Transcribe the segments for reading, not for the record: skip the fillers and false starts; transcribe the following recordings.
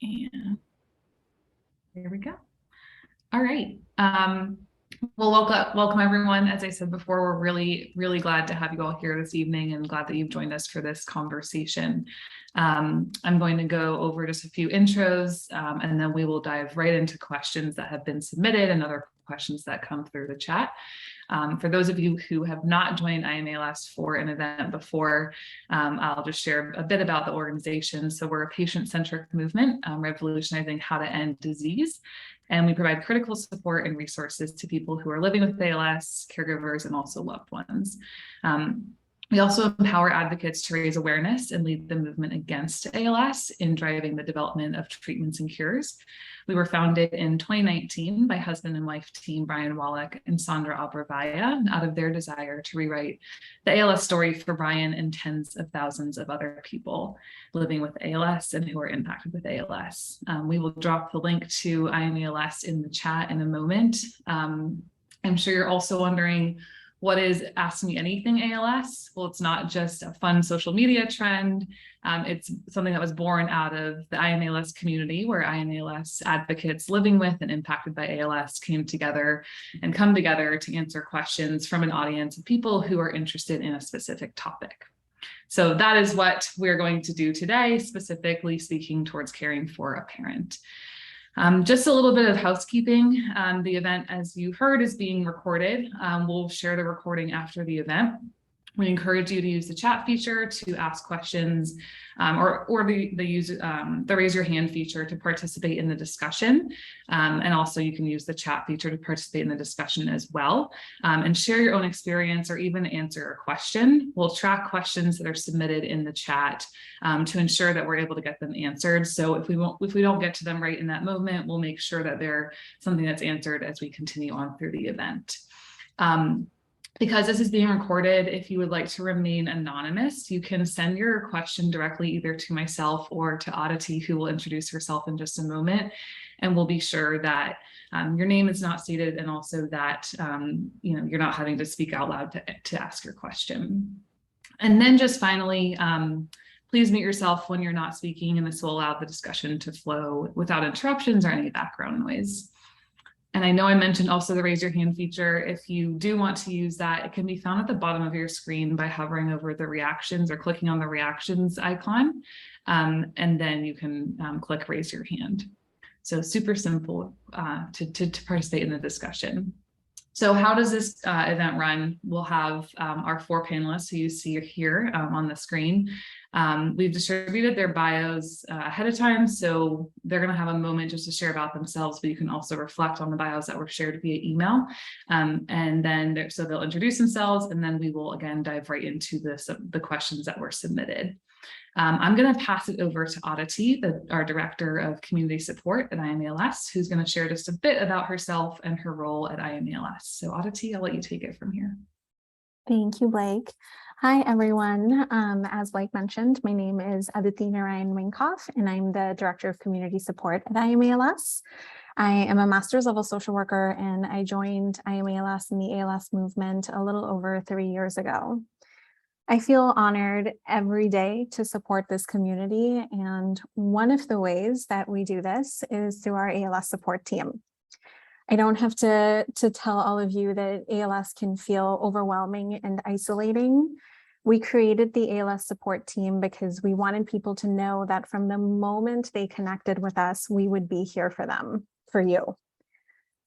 And there we go. All right. Well, welcome everyone. As I said before, we're really glad to have you all here this evening and glad that you've joined us for this conversation. I'm going to go over just a few intros and then we will dive right into questions that have been submitted and other questions that come through the chat. For those of you who have not joined I AM ALS for an event before, I'll just share a bit about the organization. So we're a patient-centric movement, revolutionizing how to end disease. And we provide critical support and resources to people who are living with ALS, caregivers, and also loved ones. We also empower advocates to raise awareness and lead the movement against ALS in driving the development of treatments and cures. We were founded in 2019 by husband and wife team Brian Wallach and Sandra Alvarvaya out of their desire to rewrite the ALS story for Brian and tens of thousands of other people living with ALS and who are impacted with ALS. We will drop the link to I AM ALS in the chat in a moment. I'm sure you're also wondering, what is Ask Me Anything ALS? Well, it's not just a fun social media trend. It's something that was born out of the I AM ALS community, where I AM ALS advocates living with and impacted by ALS come together to answer questions from an audience of people who are interested in a specific topic. So that is what we're going to do today, specifically speaking towards caring for a parent. Just a little bit of housekeeping. The event, as you heard, is being recorded. We'll share the recording after the event. We encourage you to use the chat feature to ask questions or the raise your hand feature to participate in the discussion. And also you can use the chat feature to participate in the discussion as well and share your own experience or even answer a question. We'll track questions that are submitted in the chat to ensure that we're able to get them answered. So if we don't get to them right in that moment, we'll make sure that they're something that's answered as we continue on through the event. Because this is being recorded, if you would like to remain anonymous, you can send your question directly either to myself or to Aditi, who will introduce herself in just a moment. And we'll be sure that your name is not stated and also that you're not having to speak out loud to ask your question. And then just finally, please mute yourself when you're not speaking, and this will allow the discussion to flow without interruptions or any background noise. And I know I mentioned also the raise your hand feature. If you do want to use that, it can be found at the bottom of your screen by hovering over the reactions or clicking on the reactions icon. And then you can click raise your hand. So super simple to participate in the discussion. So how does this event run? We'll have our four panelists who you see here on the screen. We've distributed their bios ahead of time, so they're going to have a moment just to share about themselves, but you can also reflect on the bios that were shared via email. And then so they'll introduce themselves, and then we will again dive right into the questions that were submitted. I'm going to pass it over to Aditi, our Director of Community Support at I AM ALS, who's going to share just a bit about herself and her role at I AM ALS. So Aditi, I'll let you take it from here. Thank you, Blake. Hi, everyone. As Blake mentioned, my name is Aditi Narayan Winkoff, and I'm the Director of Community Support at I AM ALS. I am a master's level social worker, and I joined I AM ALS and the ALS movement a little over 3 years ago. I feel honored every day to support this community, and one of the ways that we do this is through our ALS support team. I don't have to tell all of you that ALS can feel overwhelming and isolating. We created the ALS support team because we wanted people to know that from the moment they connected with us, we would be here for them, for you.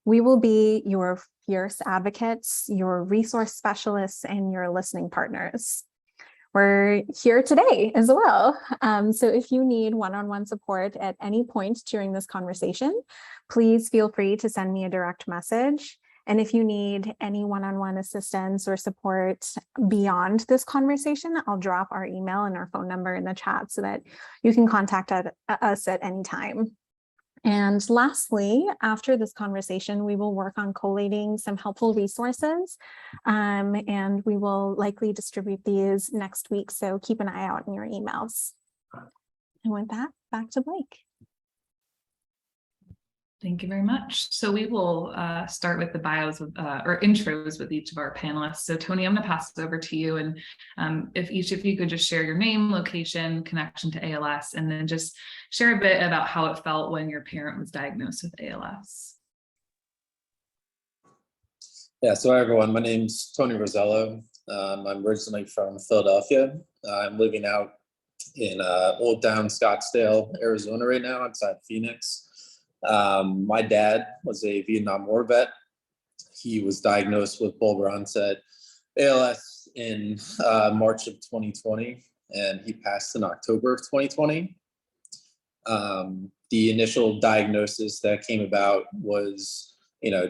We will be your fierce advocates, your resource specialists, and your listening partners. We're here today as well. So if you need one-on-one support at any point during this conversation, please feel free to send me a direct message. And if you need any one-on-one assistance or support beyond this conversation, I'll drop our email and our phone number in the chat so that you can contact us at any time. And lastly, after this conversation, we will work on collating some helpful resources, and we will likely distribute these next week. So keep an eye out in your emails. And with that, back to Blake. Thank you very much. So we will start with the bios or intros with each of our panelists. So Tony, I'm going to pass it over to you. And if each of you could just share your name, location, connection to ALS, and then just share a bit about how it felt when your parent was diagnosed with ALS. Yeah, so hi everyone, my name's Tony Rosello. I'm originally from Philadelphia. I'm living out in Old Town Scottsdale, Arizona right now, outside Phoenix. My dad was a Vietnam War vet. He was diagnosed with bulbar onset ALS in March of 2020, and he passed in October of 2020. The initial diagnosis that came about was,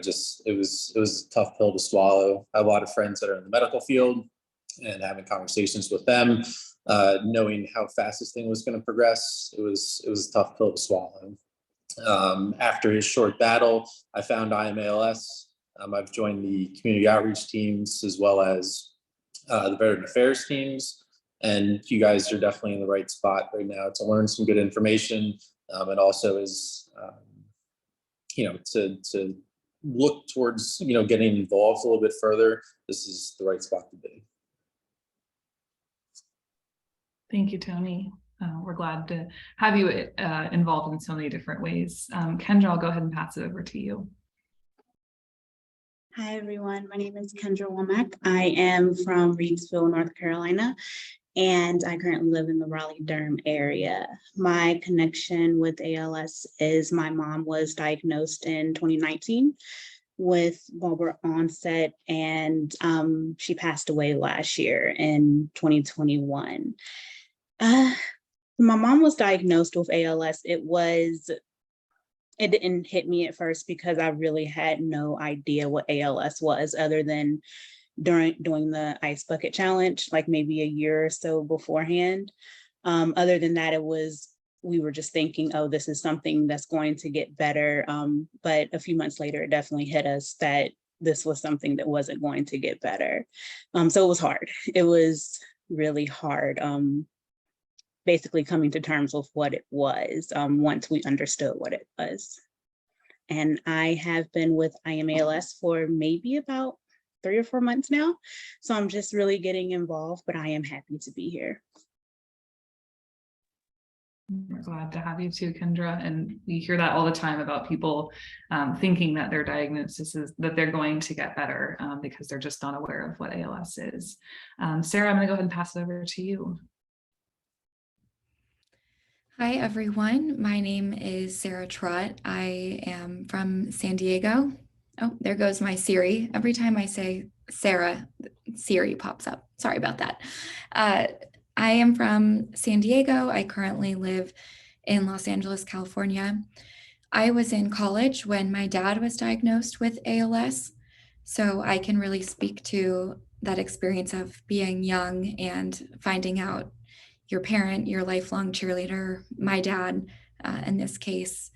just it was a tough pill to swallow. I have a lot of friends that are in the medical field, and having conversations with them, knowing how fast this thing was going to progress, it was a tough pill to swallow. After his short battle, I found I AM ALS. I've joined the community outreach teams as well as the veteran affairs teams. And you guys are definitely in the right spot right now to learn some good information. And also is, to look towards, getting involved a little bit further. This is the right spot to be. Thank you, Tony. We're glad to have you involved in so many different ways. Kendra, I'll go ahead and pass it over to you. Hi, everyone. My name is Kendra Womack. I am from Reidsville, North Carolina, and I currently live in the Raleigh-Durham area. My connection with ALS is my mom was diagnosed in 2019 with bulbar onset, and she passed away last year in 2021. My mom was diagnosed with ALS. It didn't hit me at first because I really had no idea what ALS was other than doing the ice bucket challenge, like maybe a year or so beforehand. Other than that, we were just thinking, oh, this is something that's going to get better. But a few months later, it definitely hit us that this was something that wasn't going to get better. So it was hard. It was really hard. Basically coming to terms with what it was once we understood what it was. And I have been with I AM ALS for maybe about 3 or 4 months now. So I'm just really getting involved, but I am happy to be here. We're glad to have you too, Kendra. And we hear that all the time about people thinking that their diagnosis is that they're going to get better because they're just not aware of what ALS is. Sarah, I'm going to go ahead and pass it over to you. Hi, everyone. My name is Sarah Trott. I am from San Diego. Oh, there goes my Siri. Every time I say Sarah, Siri pops up. Sorry about that. I am from San Diego. I currently live in Los Angeles, California. I was in college when my dad was diagnosed with ALS, so I can really speak to that experience of being young and finding out your parent, your lifelong cheerleader, my dad, in this case,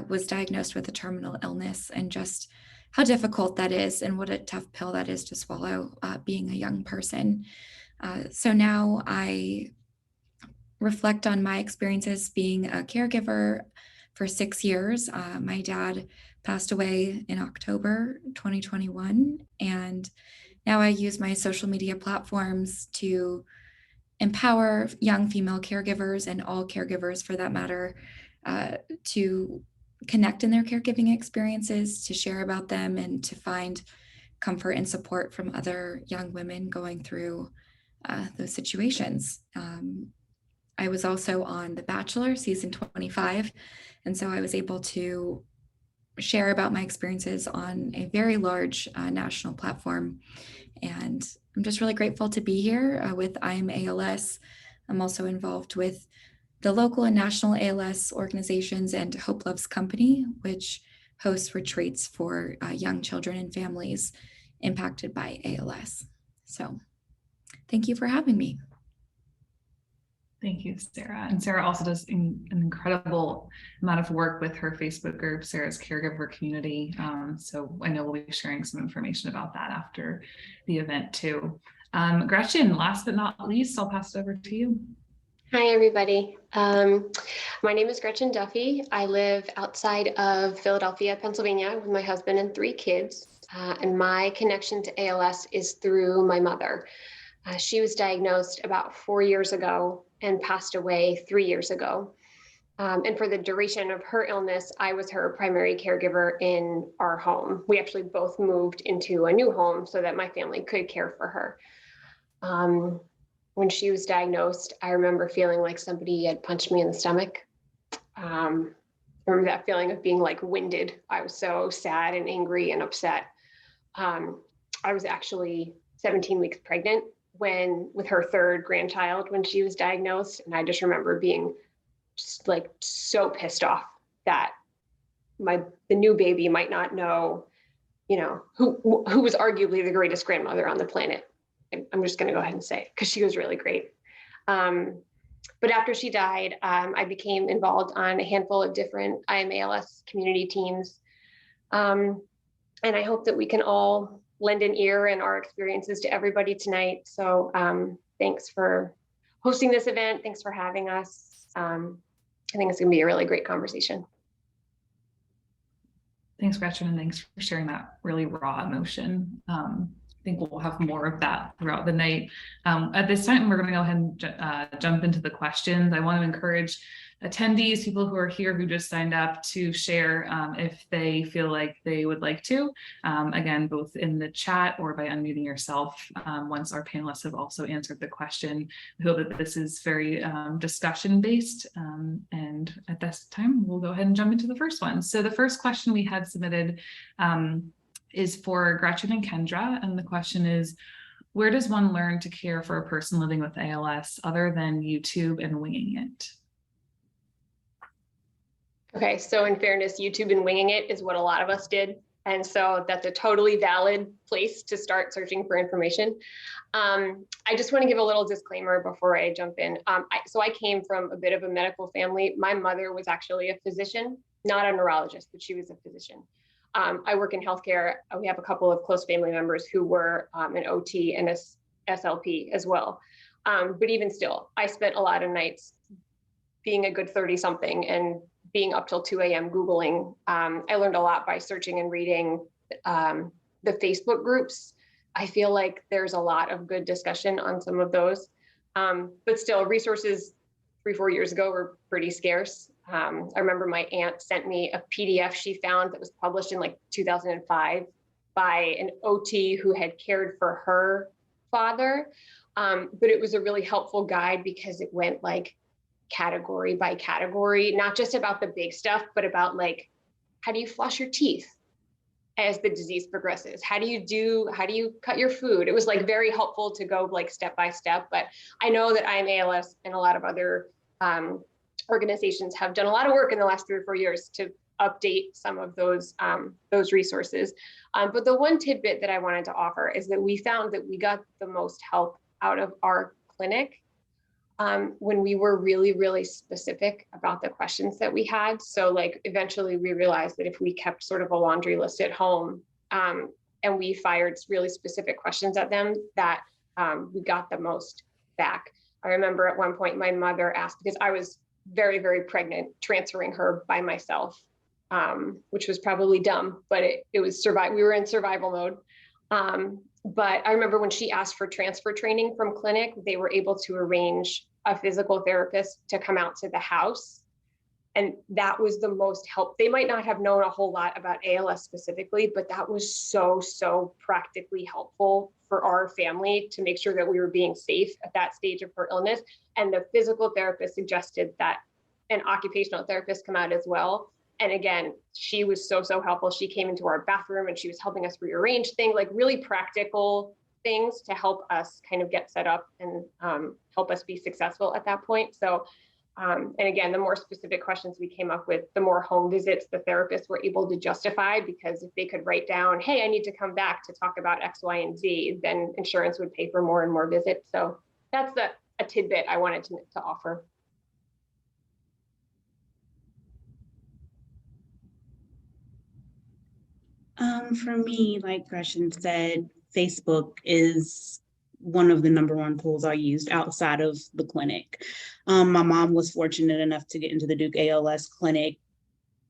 was diagnosed with a terminal illness, and just how difficult that is and what a tough pill that is to swallow being a young person. So now I reflect on my experiences being a caregiver for 6 years. My dad passed away in October 2021, and now I use my social media platforms to empower young female caregivers and all caregivers for that matter to connect in their caregiving experiences, to share about them, and to find comfort and support from other young women going through those situations. I was also on The Bachelor season 25, and so I was able to share about my experiences on a very large national platform. And I'm just really grateful to be here with I AM ALS. I'm also involved with the local and national ALS organizations and Hope Loves Company, which hosts retreats for young children and families impacted by ALS. So thank you for having me. Thank you, Sarah. And Sarah also does an incredible amount of work with her Facebook group, Sarah's Caregiver Community. So I know we'll be sharing some information about that after the event too. Gretchen, last but not least, I'll pass it over to you. Hi, everybody. My name is Gretchen Duffy. I live outside of Philadelphia, Pennsylvania, with my husband and 3 kids. And my connection to ALS is through my mother. She was diagnosed about 4 years ago and passed away 3 years ago. And for the duration of her illness, I was her primary caregiver in our home. We actually both moved into a new home so that my family could care for her. When she was diagnosed, I remember feeling like somebody had punched me in the stomach. I remember that feeling of being like winded. I was so sad and angry and upset. I was actually 17 weeks pregnant with her 3rd grandchild when she was diagnosed. And I just remember being just like so pissed off that the new baby might not know, who was arguably the greatest grandmother on the planet. I'm just going to go ahead and say, because she was really great. But after she died, I became involved on a handful of different I AM ALS community teams. And I hope that we can all lend an ear and our experiences to everybody tonight. So thanks for hosting this event. Thanks for having us. I think it's going to be a really great conversation. Thanks, Gretchen, and thanks for sharing that really raw emotion. I think we'll have more of that throughout the night. At this time, we're going to go ahead and jump into the questions. I want to encourage attendees, people who are here who just signed up, to share if they feel like they would like to. Again, both in the chat or by unmuting yourself once our panelists have also answered the question. We hope that this is very discussion based. And at this time, we'll go ahead and jump into the first one. So the first question we had submitted is for Gretchen and Kendra. And the question is, where does one learn to care for a person living with ALS other than YouTube and winging it? Okay, so in fairness, YouTube and winging it is what a lot of us did. And so that's a totally valid place to start searching for information. I just want to give a little disclaimer before I jump in. So I came from a bit of a medical family. My mother was actually a physician, not a neurologist, but she was a physician. I work in healthcare. We have a couple of close family members who were an OT and a SLP as well. But even still, I spent a lot of nights being a good 30-something and being up till 2 a.m. Googling. I learned a lot by searching and reading the Facebook groups. I feel like there's a lot of good discussion on some of those. But still, resources 3-4 years ago were pretty scarce. I remember my aunt sent me a PDF she found that was published in like 2005 by an OT who had cared for her father. But it was a really helpful guide because it went like category by category, not just about the big stuff, but about like, how do you floss your teeth as the disease progresses? How do you cut your food? It was like very helpful to go like step by step. But I know that I AM ALS and a lot of other organizations have done a lot of work in the last 3 or 4 years to update some of those resources. But the one tidbit that I wanted to offer is that we found that we got the most help out of our clinic when we were really, really specific about the questions that we had. So like eventually we realized that if we kept sort of a laundry list at home and we fired really specific questions at them, that we got the most back. I remember at one point my mother asked, because I was very, very pregnant, transferring her by myself, which was probably dumb, but it was we were in survival mode. But I remember when she asked for transfer training from clinic, they were able to arrange a physical therapist to come out to the house. And that was the most help. They might not have known a whole lot about ALS specifically, but that was so, so practically helpful for our family to make sure that we were being safe at that stage of her illness. And the physical therapist suggested that an occupational therapist come out as well. And again, she was so, so helpful. She came into our bathroom and she was helping us rearrange things, like really practical things to help us kind of get set up and help us be successful at that point. So, and again, the more specific questions we came up with, the more home visits the therapists were able to justify, because if they could write down, hey, I need to come back to talk about X, Y, and Z, then insurance would pay for more and more visits. So that's a tidbit I wanted to offer. For me, like Gretchen said, Facebook is one of the number one tools I used outside of the clinic. My mom was fortunate enough to get into the Duke ALS clinic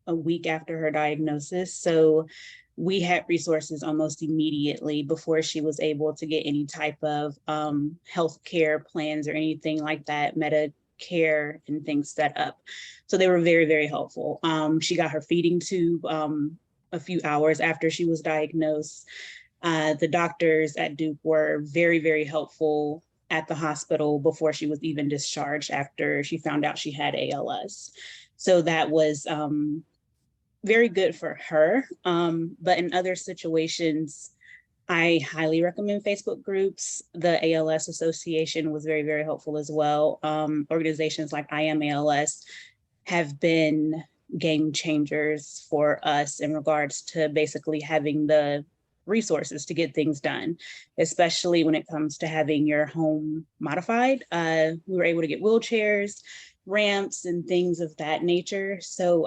a week after her diagnosis. So we had resources almost immediately before she was able to get any type of healthcare plans or anything like that, Medicare and things set up. So they were very, very helpful. She got her feeding tube a few hours after she was diagnosed. The doctors at Duke were very, very helpful at the hospital before she was even discharged after she found out she had ALS. So that was very good for her. But in other situations, I highly recommend Facebook groups. The ALS Association was very, very helpful as well. Organizations like I AM ALS have been game changers for us in regards to basically having the resources to get things done, especially when it comes to having your home modified. We were able to get wheelchairs, ramps, and things of that nature. So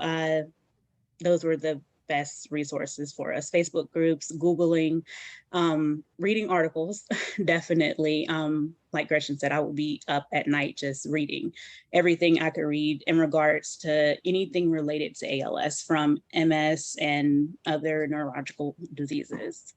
those were the best resources for us. Facebook groups, Googling, reading articles, definitely. Like Gretchen said, I would be up at night just reading everything I could read in regards to anything related to ALS, from MS and other neurological diseases.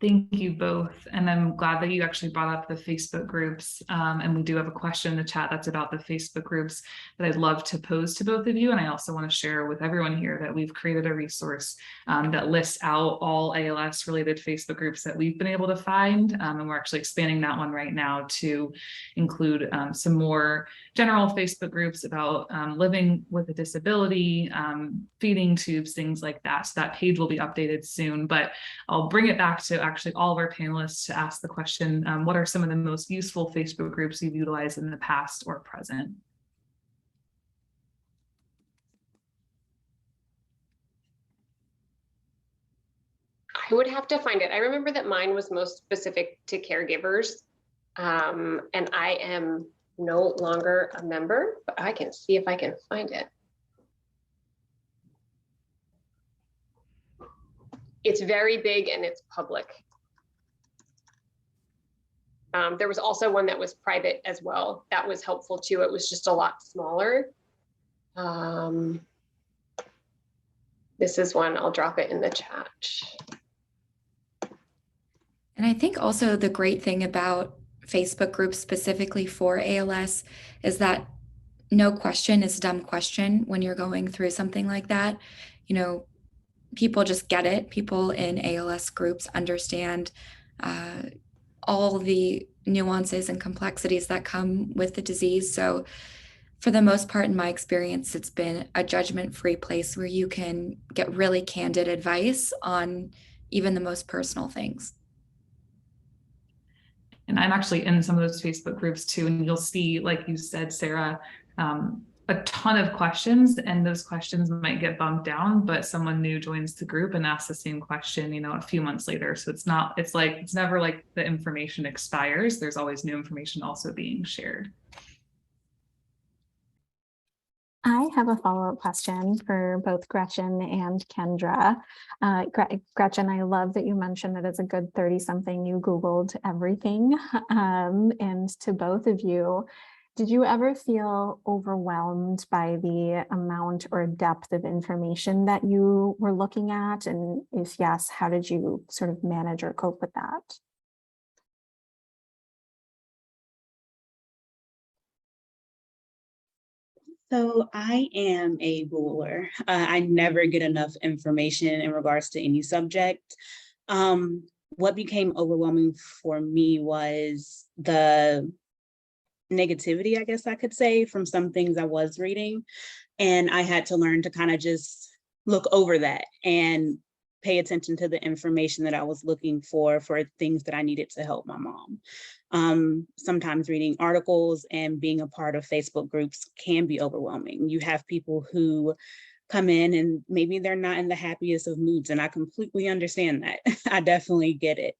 Thank you both. And I'm glad that you actually brought up the Facebook groups. And we do have a question in the chat that's about the Facebook groups that I'd love to pose to both of you. And I also want to share with everyone here that we've created a resource that lists out all ALS related Facebook groups that we've been able to find. And we're actually expanding that one right now to include some more general Facebook groups about living with a disability, feeding tubes, things like that. So that page will be updated soon, but I'll bring it back to actually all of our panelists to ask the question, what are some of the most useful Facebook groups you've utilized in the past or present? I would have to find it. I remember that mine was most specific to caregivers, and I am no longer a member, but I can see if I can find it. It's very big and it's public. There was also one that was private as well. That was helpful too. It was just a lot smaller. This is one, I'll drop it in the chat. And I think also the great thing about Facebook groups specifically for ALS is that no question is a dumb question when you're going through something like that. You know, people just get it. People in ALS groups understand all the nuances and complexities that come with the disease. So for the most part, in my experience, it's been a judgment-free place where you can get really candid advice on even the most personal things. And I'm actually in some of those Facebook groups too, and you'll see, like you said, Sarah, a ton of questions, and those questions might get bumped down, but someone new joins the group and asks the same question, you know, a few months later. So it's never like the information expires. There's always new information also being shared. I have a follow-up question for both Gretchen and Kendra. Gretchen, I love that you mentioned that as a good 30-something, you Googled everything. And to both of you, did you ever feel overwhelmed by the amount or depth of information that you were looking at? And if yes, how did you sort of manage or cope with that? So I am a Googler. I never get enough information in regards to any subject. What became overwhelming for me was the negativity, I guess I could say, from some things I was reading. And I had to learn to kind of just look over that and pay attention to the information that I was looking for things that I needed to help my mom. Sometimes reading articles and being a part of Facebook groups can be overwhelming. You have people who come in and maybe they're not in the happiest of moods, and I completely understand that. I definitely get it.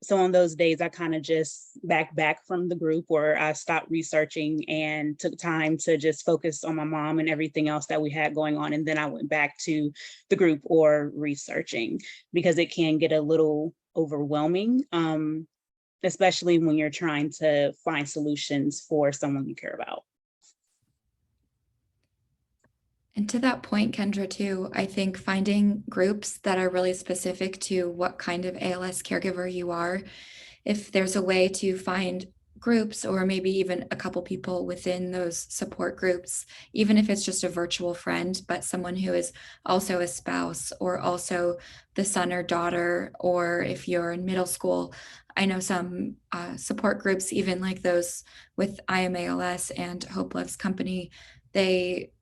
So on those days, I kind of just back from the group, or I stopped researching and took time to just focus on my mom and everything else that we had going on. And then I went back to the group or researching, because it can get a little overwhelming, especially when you're trying to find solutions for someone you care about. And to that point, Kendra, too, I think finding groups that are really specific to what kind of ALS caregiver you are, if there's a way to find groups or maybe even a couple people within those support groups, even if it's just a virtual friend, but someone who is also a spouse or also the son or daughter, or if you're in middle school, I know some support groups, even like those with I AM ALS and Hope Loves Company, they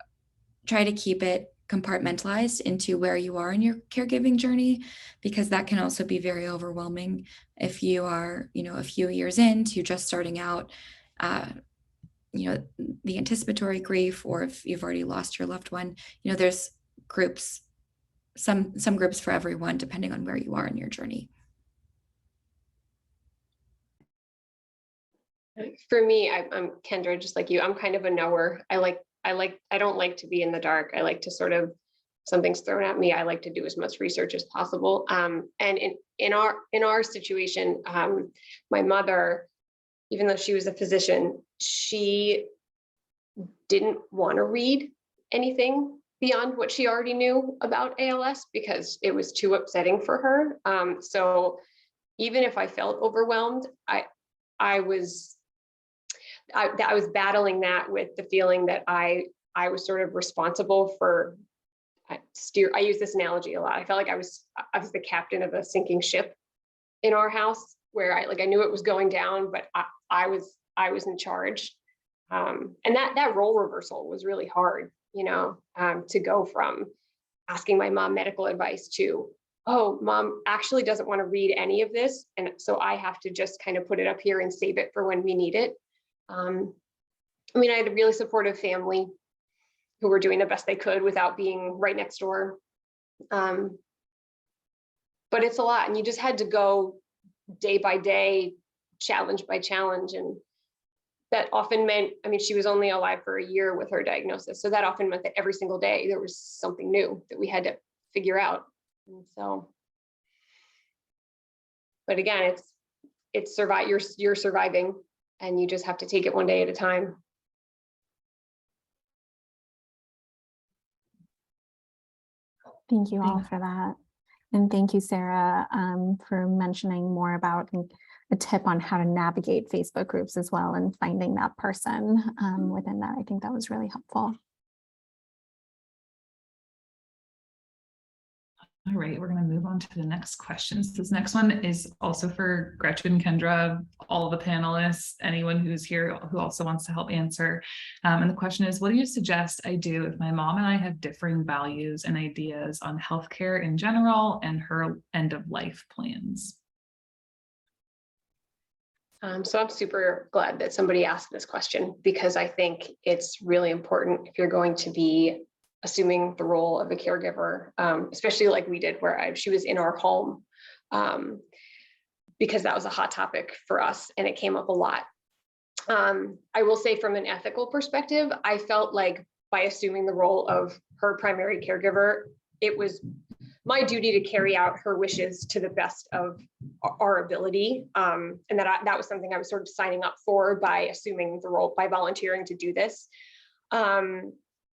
try to keep it compartmentalized into where you are in your caregiving journey, because that can also be very overwhelming if you are, a few years into just starting out, the anticipatory grief, or if you've already lost your loved one. There's groups, some groups for everyone, depending on where you are in your journey. For me, I'm Kendra, just like you. I'm kind of a knower. I don't like to be in the dark. I like to sort of, something's thrown at me, I like to do as much research as possible. And in our situation, my mother, even though she was a physician, she didn't want to read anything beyond what she already knew about ALS, because it was too upsetting for her. So even if I felt overwhelmed, I was battling that with the feeling that I was sort of responsible for I use this analogy a lot. I felt like I was the captain of a sinking ship in our house, where I knew it was going down, but I was in charge. And that role reversal was really hard, to go from asking my mom medical advice to, oh, mom actually doesn't want to read any of this, and so I have to just kind of put it up here and save it for when we need it. I had a really supportive family who were doing the best they could without being right next door. But it's a lot, and you just had to go day by day, challenge by challenge. And that often meant, she was only alive for a year with her diagnosis. So that often meant that every single day there was something new that we had to figure out. And so, but again, it's you're surviving, and you just have to take it one day at a time. Thank you all for that. And thank you, Sarah, for mentioning more about a tip on how to navigate Facebook groups as well, and finding that person within that. I think that was really helpful. All right, we're going to move on to the next questions. This next one is also for Gretchen, Kendra, all the panelists, anyone who's here who also wants to help answer. And the question is, what do you suggest I do if my mom and I have differing values and ideas on healthcare in general and her end of life plans? So I'm super glad that somebody asked this question, because I think it's really important if you're going to be assuming the role of a caregiver, especially like we did, where she was in our home, because that was a hot topic for us and it came up a lot. I will say, from an ethical perspective, I felt like by assuming the role of her primary caregiver, it was my duty to carry out her wishes to the best of our ability. And that was something I was sort of signing up for by assuming the role, by volunteering to do this.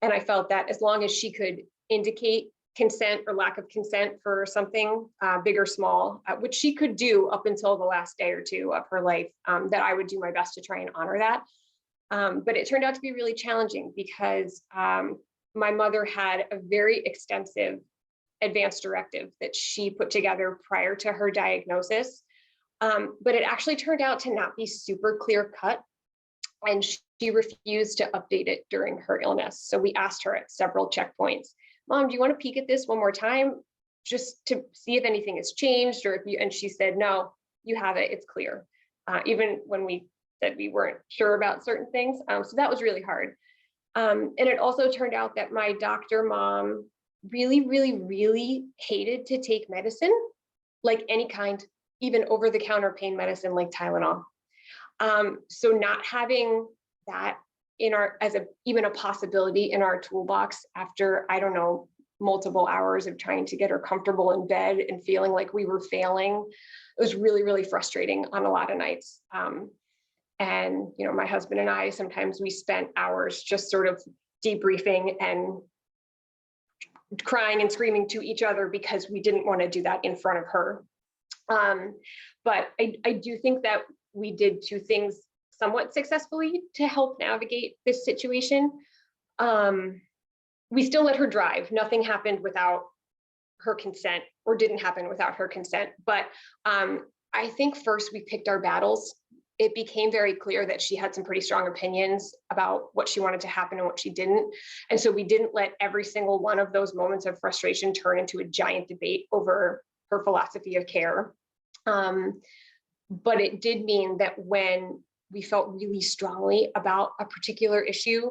And I felt that as long as she could indicate consent or lack of consent for something big or small, which she could do up until the last day or two of her life, that I would do my best to try and honor that. But it turned out to be really challenging, because my mother had a very extensive advance directive that she put together prior to her diagnosis. But it actually turned out to not be super clear cut. And she refused to update it during her illness. So we asked her at several checkpoints, Mom, do you want to peek at this one more time, just to see if anything has changed? Or and she said, no, you have it, it's clear. Even when we said we weren't sure about certain things. So that was really hard. And it also turned out that my doctor mom really, really, really hated to take medicine, like any kind, even over-the-counter pain medicine like Tylenol. So not having that in our, even a possibility in our toolbox after, I don't know, multiple hours of trying to get her comfortable in bed and feeling like we were failing, it was really, really frustrating on a lot of nights. And, you know, my husband and I, sometimes we spent hours just sort of debriefing and crying and screaming to each other because we didn't want to do that in front of her. But I do think that we did two things somewhat successfully to help navigate this situation. We still let her drive. Nothing happened without her consent, or didn't happen without her consent. But I think first we picked our battles. It became very clear that she had some pretty strong opinions about what she wanted to happen and what she didn't. And so we didn't let every single one of those moments of frustration turn into a giant debate over her philosophy of care. But it did mean that when we felt really strongly about a particular issue,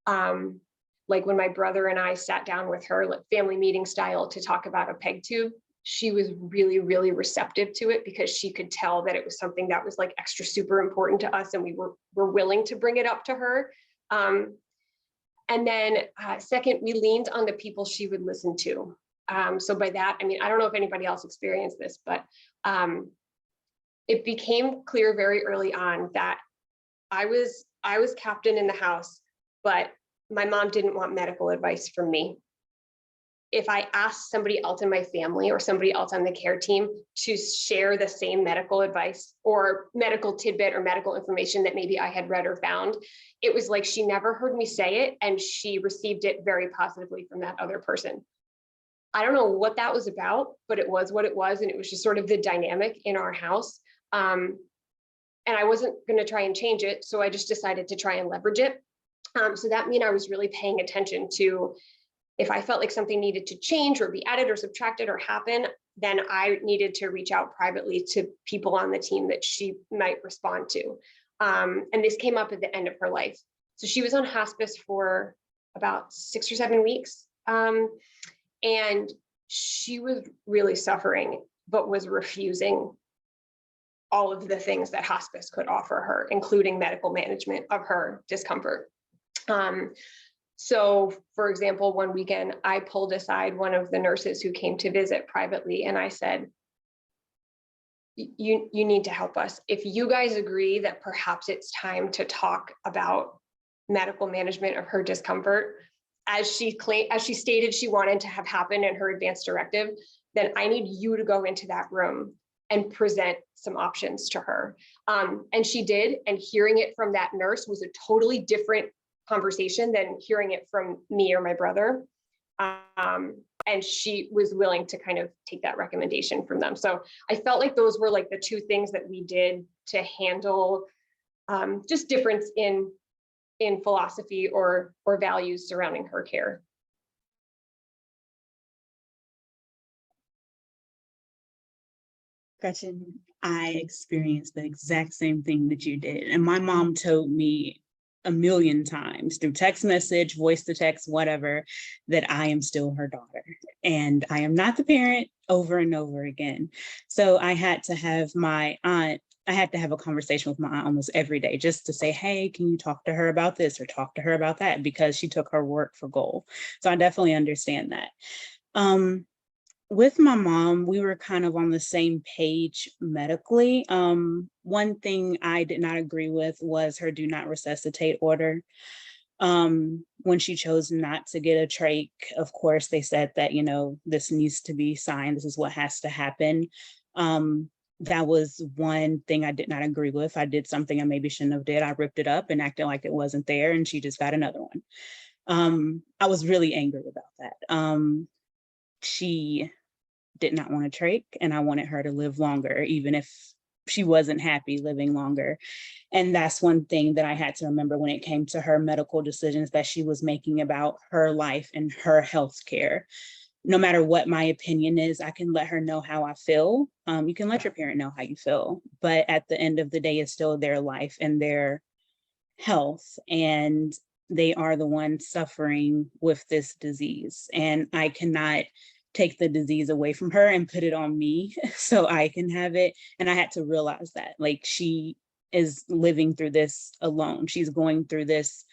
like when my brother and I sat down with her, like family meeting style, to talk about a PEG tube, she was really, really receptive to it because she could tell that it was something that was like extra super important to us, and we were willing to bring it up to her. And then second, we leaned on the people she would listen to. So by that, I mean, I don't know if anybody else experienced this, but it became clear very early on that I was captain in the house, but my mom didn't want medical advice from me. If I asked somebody else in my family or somebody else on the care team to share the same medical advice or medical tidbit or medical information that maybe I had read or found, it was like she never heard me say it, and she received it very positively from that other person. I don't know what that was about, but it was what it was, and it was just sort of the dynamic in our house. And I wasn't going to try and change it, so I just decided to try and leverage it. So that meant I was really paying attention to, if I felt like something needed to change or be added or subtracted or happen, then I needed to reach out privately to people on the team that she might respond to. And this came up at the end of her life. So she was on hospice for about 6 or 7 weeks. And she was really suffering, but was refusing all of the things that hospice could offer her, including medical management of her discomfort. So for example, one weekend I pulled aside one of the nurses who came to visit privately, and I said, you need to help us. If you guys agree that perhaps it's time to talk about medical management of her discomfort, as she stated she wanted to have happen in her advanced directive, then I need you to go into that room and present some options to her. And she did, and hearing it from that nurse was a totally different conversation than hearing it from me or my brother. And she was willing to kind of take that recommendation from them. So I felt like those were like the two things that we did to handle just difference in philosophy or values surrounding her care. Gretchen, I experienced the exact same thing that you did. And my mom told me a million times through text message, voice to text, whatever, that I am still her daughter. And I am not the parent, over and over again. So I had to have a conversation with my aunt almost every day just to say, hey, can you talk to her about this or talk to her about that? Because she took her work for goal. So I definitely understand that. With my mom, we were kind of on the same page medically. One thing I did not agree with was her do not resuscitate order. When she chose not to get a trach, of course, they said that, you know, this needs to be signed. This is what has to happen. That was one thing I did not agree with. I did something I maybe shouldn't have did. I ripped it up and acted like it wasn't there, and she just got another one. I was really angry about that. She did not want a trach, and I wanted her to live longer, even if she wasn't happy living longer. And that's one thing that I had to remember when it came to her medical decisions that she was making about her life and her health care. No matter what my opinion is, I can let her know how I feel. You can let your parent know how you feel, but at the end of the day, it's still their life and their health, and they are the ones suffering with this disease. And I cannot take the disease away from her and put it on me so I can have it. And I had to realize that, like, she is living through this alone. She's going through this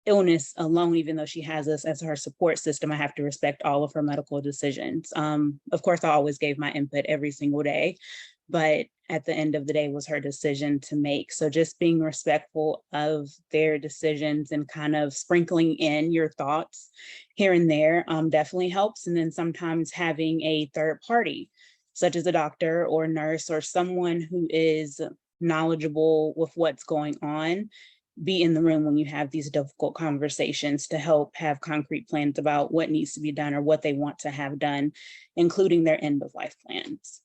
illness alone, even though she has us as her support system. I have to respect all of her medical decisions. Of course, I always gave my input every single day, but at the end of the day was her decision to make. So just being respectful of their decisions and kind of sprinkling in your thoughts here and there definitely helps. And then sometimes having a third party, such as a doctor or nurse or someone who is knowledgeable with what's going on, be in the room when you have these difficult conversations to help have concrete plans about what needs to be done or what they want to have done, including their end of life plans.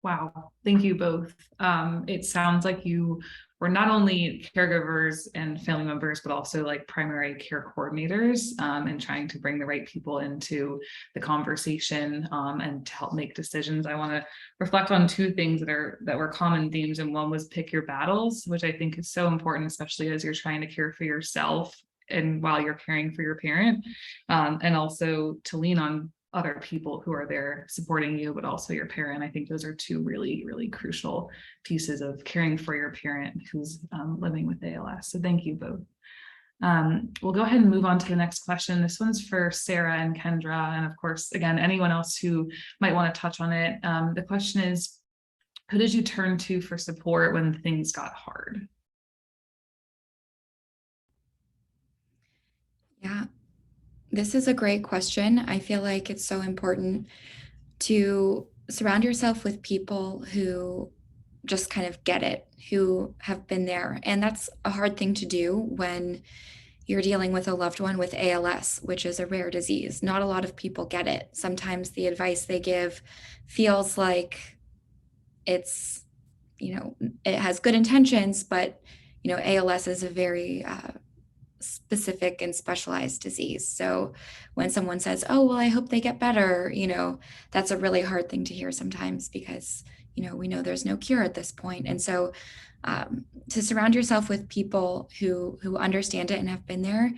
Wow, thank you both. It sounds like you were not only caregivers and family members, but also like primary care coordinators, and trying to bring the right people into the conversation and to help make decisions. I want to reflect on two things that were common themes, and one was pick your battles, which I think is so important, especially as you're trying to care for yourself and while you're caring for your parent, and also to lean on other people who are there supporting you, but also your parent. I think those are two really, really crucial pieces of caring for your parent who's living with ALS. So thank you both. We'll go ahead and move on to the next question. This one's for Sarah and Kendra. And of course, again, anyone else who might want to touch on it. The question is, who did you turn to for support when things got hard? Yeah, this is a great question. I feel like it's so important to surround yourself with people who just kind of get it, who have been there. And that's a hard thing to do when you're dealing with a loved one with ALS, which is a rare disease. Not a lot of people get it. Sometimes the advice they give feels like it's, it has good intentions, but, ALS is a very specific and specialized disease. So when someone says, oh, well, I hope they get better, that's a really hard thing to hear sometimes because, we know there's no cure at this point. And so to surround yourself with people who understand it and have been there,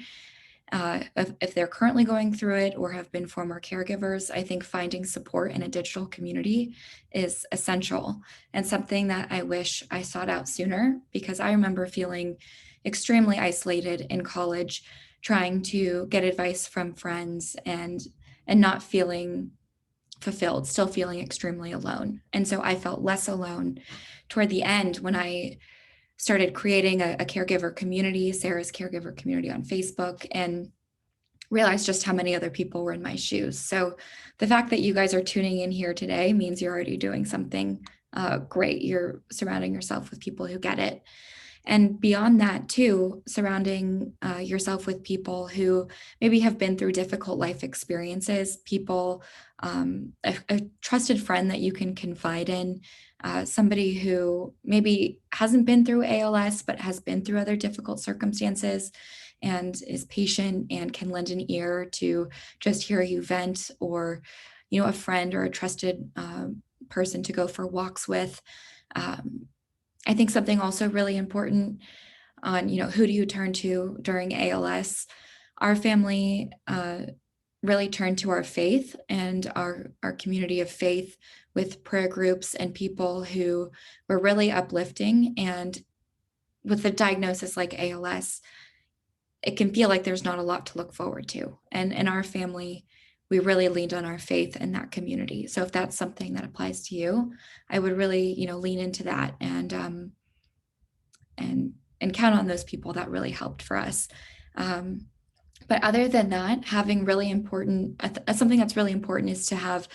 if they're currently going through it or have been former caregivers, I think finding support in a digital community is essential and something that I wish I sought out sooner, because I remember feeling extremely isolated in college, trying to get advice from friends and not feeling fulfilled, still feeling extremely alone. And so I felt less alone toward the end when I started creating a caregiver community, Sarah's caregiver community on Facebook, and realized just how many other people were in my shoes. So the fact that you guys are tuning in here today means you're already doing something great. You're surrounding yourself with people who get it. And beyond that too, surrounding yourself with people who maybe have been through difficult life experiences, people, a trusted friend that you can confide in, somebody who maybe hasn't been through ALS, but has been through other difficult circumstances and is patient and can lend an ear to just hear you vent, or, a friend or a trusted person to go for walks with. I think something also really important on, who do you turn to during ALS? Our family really turned to our faith and our community of faith with prayer groups and people who were really uplifting. And with a diagnosis like ALS, it can feel like there's not a lot to look forward to. And in our family, we really leaned on our faith in that community. So if that's something that applies to you, I would really, lean into that and count on those people. That really helped for us. But other than that, having really important, something that's really important is to have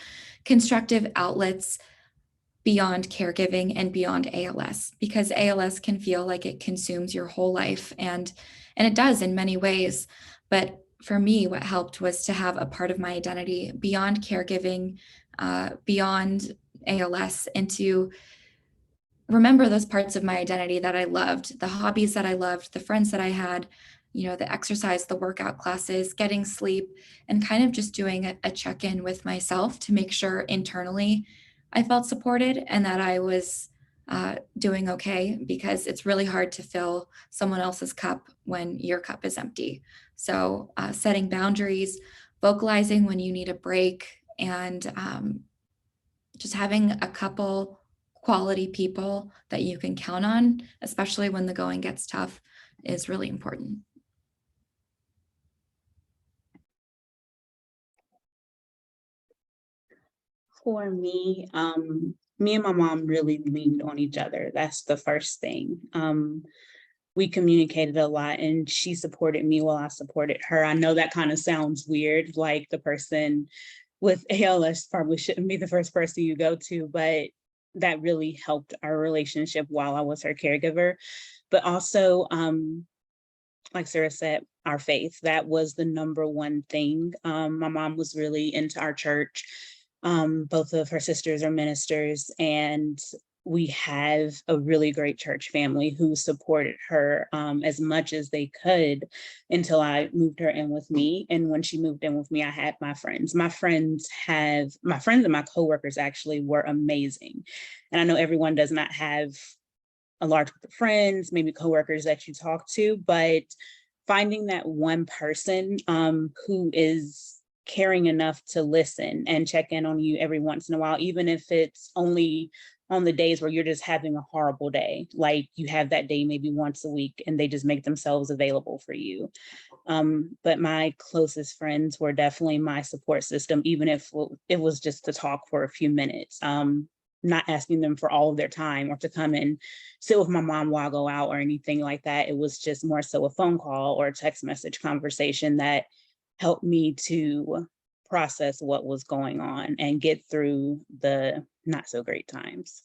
constructive outlets beyond caregiving and beyond ALS, because ALS can feel like it consumes your whole life, and it does in many ways. But for me, what helped was to have a part of my identity beyond caregiving, beyond ALS, and to remember those parts of my identity that I loved, the hobbies that I loved, the friends that I had, the exercise, the workout classes, getting sleep, and kind of just doing a check-in with myself to make sure internally I felt supported and that I was doing okay, because it's really hard to fill someone else's cup when your cup is empty. So setting boundaries, vocalizing when you need a break, and just having a couple quality people that you can count on, especially when the going gets tough, is really important. For me, me and my mom really leaned on each other. That's the first thing. We communicated a lot, and she supported me while I supported her. I know that kind of sounds weird, like the person with ALS probably shouldn't be the first person you go to, but that really helped our relationship while I was her caregiver. But also, like Sarah said, our faith, that was the number one thing. My mom was really into our church. Both of her sisters are ministers, and we have a really great church family who supported her as much as they could until I moved her in with me. And when she moved in with me, I had my friends. My friends and my coworkers actually were amazing. And I know everyone does not have a large group of friends, maybe coworkers that you talk to, but finding that one person who is caring enough to listen and check in on you every once in a while, even if it's only on the days where you're just having a horrible day, like you have that day maybe once a week and they just make themselves available for you. But my closest friends were definitely my support system, even if it was just to talk for a few minutes. Not asking them for all of their time or to come and sit with my mom while I go out or anything like that. It was just more so a phone call or a text message conversation that helped me to process what was going on and get through the not so great times.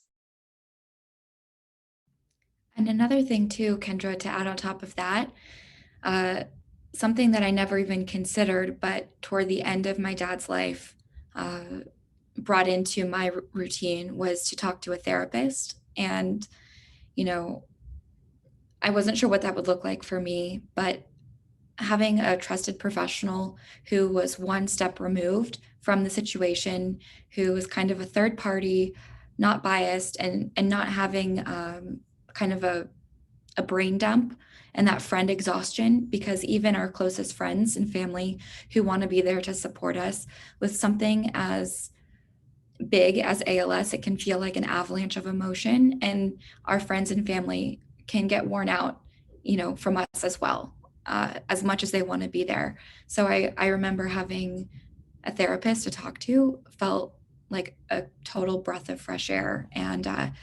And another thing too, Kendra, to add on top of that, something that I never even considered, but toward the end of my dad's life, brought into my routine was to talk to a therapist. And, you know, I wasn't sure what that would look like for me, but having a trusted professional who was one step removed from the situation, who was kind of a third party, not biased, and not having kind of a brain dump and that friend exhaustion, because even our closest friends and family who want to be there to support us with something as big as ALS, it can feel like an avalanche of emotion, and our friends and family can get worn out, from us as well, as much as they want to be there. So I remember having a therapist to talk to felt like a total breath of fresh air. And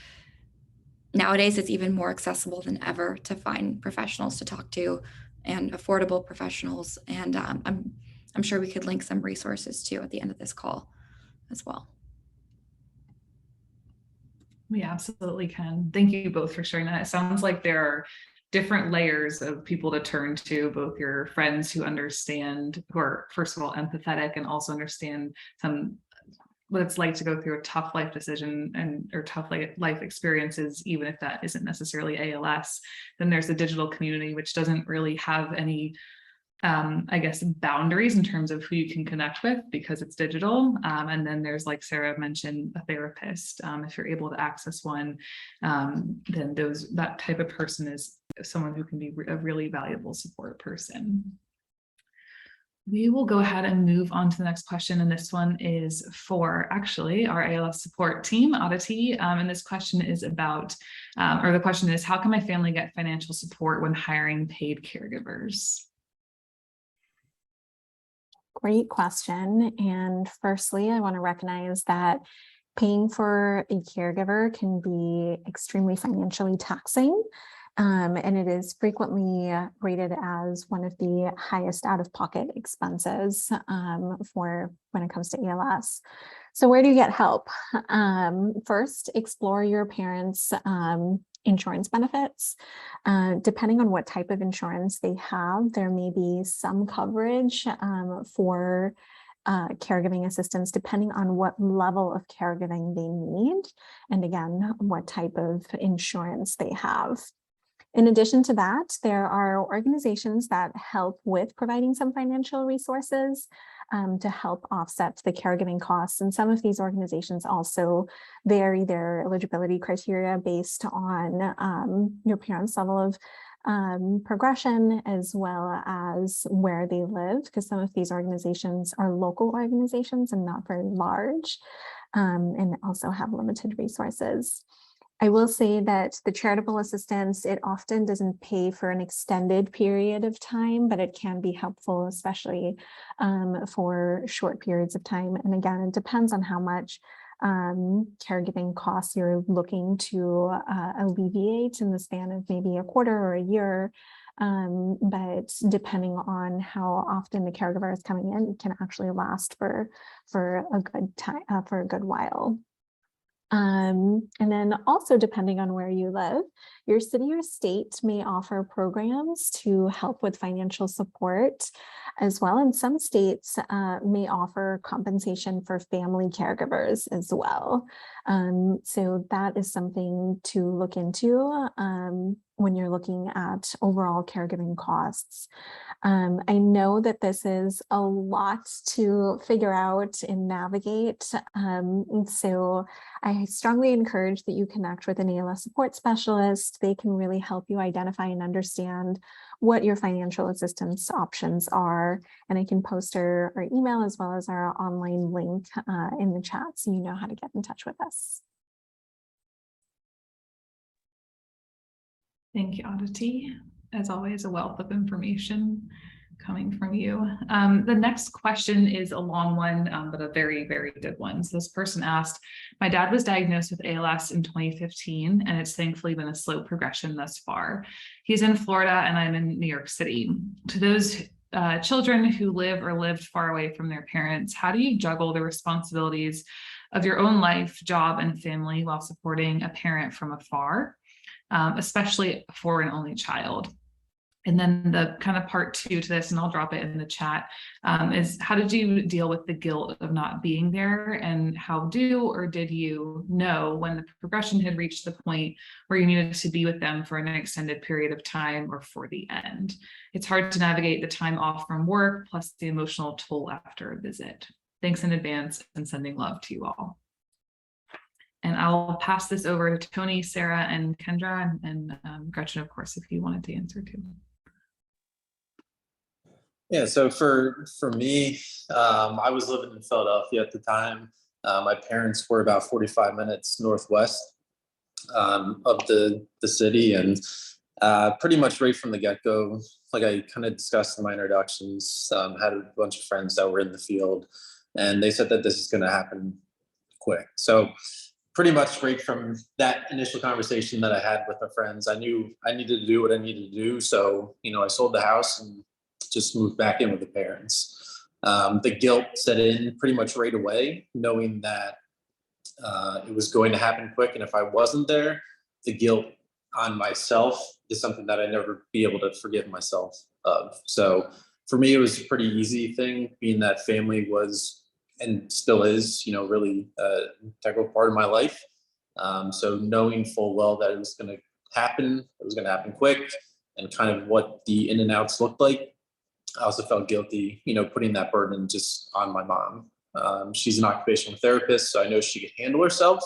nowadays it's even more accessible than ever to find professionals to talk to, and affordable professionals. And I'm sure we could link some resources too at the end of this call as well. We absolutely can. Thank you both for sharing that. It sounds like there are different layers of people to turn to, both your friends who understand, who are first of all empathetic and also understand what it's like to go through a tough life decision or tough life experiences, even if that isn't necessarily ALS. Then there's the digital community, which doesn't really have any boundaries in terms of who you can connect with because it's digital. And then there's, like Sarah mentioned, a therapist. If you're able to access one, then that type of person is someone who can be a really valuable support person. We will go ahead and move on to the next question. And this one is for actually our ALS support team, Oddity. And this question is about, or the question is, how can my family get financial support when hiring paid caregivers? Great question. And firstly, I want to recognize that paying for a caregiver can be extremely financially taxing. And it is frequently rated as one of the highest out-of-pocket expenses for when it comes to ALS. So where do you get help? First, explore your parents' insurance benefits. Depending on what type of insurance they have, there may be some coverage for caregiving assistance, depending on what level of caregiving they need, and again, what type of insurance they have. In addition to that, there are organizations that help with providing some financial resources. to help offset the caregiving costs. And some of these organizations also vary their eligibility criteria based on your parents' level of progression, as well as where they live, because some of these organizations are local organizations and not very large, and also have limited resources. I will say that the charitable assistance, it often doesn't pay for an extended period of time, but it can be helpful, especially for short periods of time. And again, it depends on how much caregiving costs you're looking to alleviate in the span of maybe a quarter or a year. But depending on how often the caregiver is coming in, it can actually last for a good time, for a good while. And then also depending on where you live, your city or state may offer programs to help with financial support as well. And some states may offer compensation for family caregivers as well. So that is something to look into when you're looking at overall caregiving costs. I know that this is a lot to figure out and navigate. So I strongly encourage that you connect with an ALS support specialist. They can really help you identify and understand what your financial assistance options are. And I can post our email as well as our online link in the chat, so you know how to get in touch with us. Thank you, Aditi. As always, a wealth of information coming from you. The next question is a long one, but a very, very good one. So this person asked, my dad was diagnosed with ALS in 2015, and it's thankfully been a slow progression thus far. He's in Florida and I'm in New York City. To those children who live or lived far away from their parents, how do you juggle the responsibilities of your own life, job, and family while supporting a parent from afar, especially for an only child? And then the kind of part two to this, and I'll drop it in the chat, is how did you deal with the guilt of not being there? And how did you know when the progression had reached the point where you needed to be with them for an extended period of time or for the end? It's hard to navigate the time off from work, plus the emotional toll after a visit. Thanks in advance and sending love to you all. And I'll pass this over to Tony, Sarah, and Kendra, and Gretchen, of course, if you wanted to answer too. Yeah, so for me, I was living in Philadelphia at the time. My parents were about 45 minutes northwest of the city, and pretty much right from the get-go, like I kind of discussed in my introductions, had a bunch of friends that were in the field, and they said that this is going to happen quick. So pretty much right from that initial conversation that I had with my friends, I knew I needed to do what I needed to do. So, I sold the house and just moved back in with the parents. The guilt set in pretty much right away, knowing that it was going to happen quick. And if I wasn't there, the guilt on myself is something that I never be able to forgive myself of. So for me, it was a pretty easy thing, being that family was and still is, really integral part of my life. So knowing full well that it was going to happen quick, and kind of what the in and outs looked like, I also felt guilty, putting that burden just on my mom. She's an occupational therapist, so I know she could handle herself,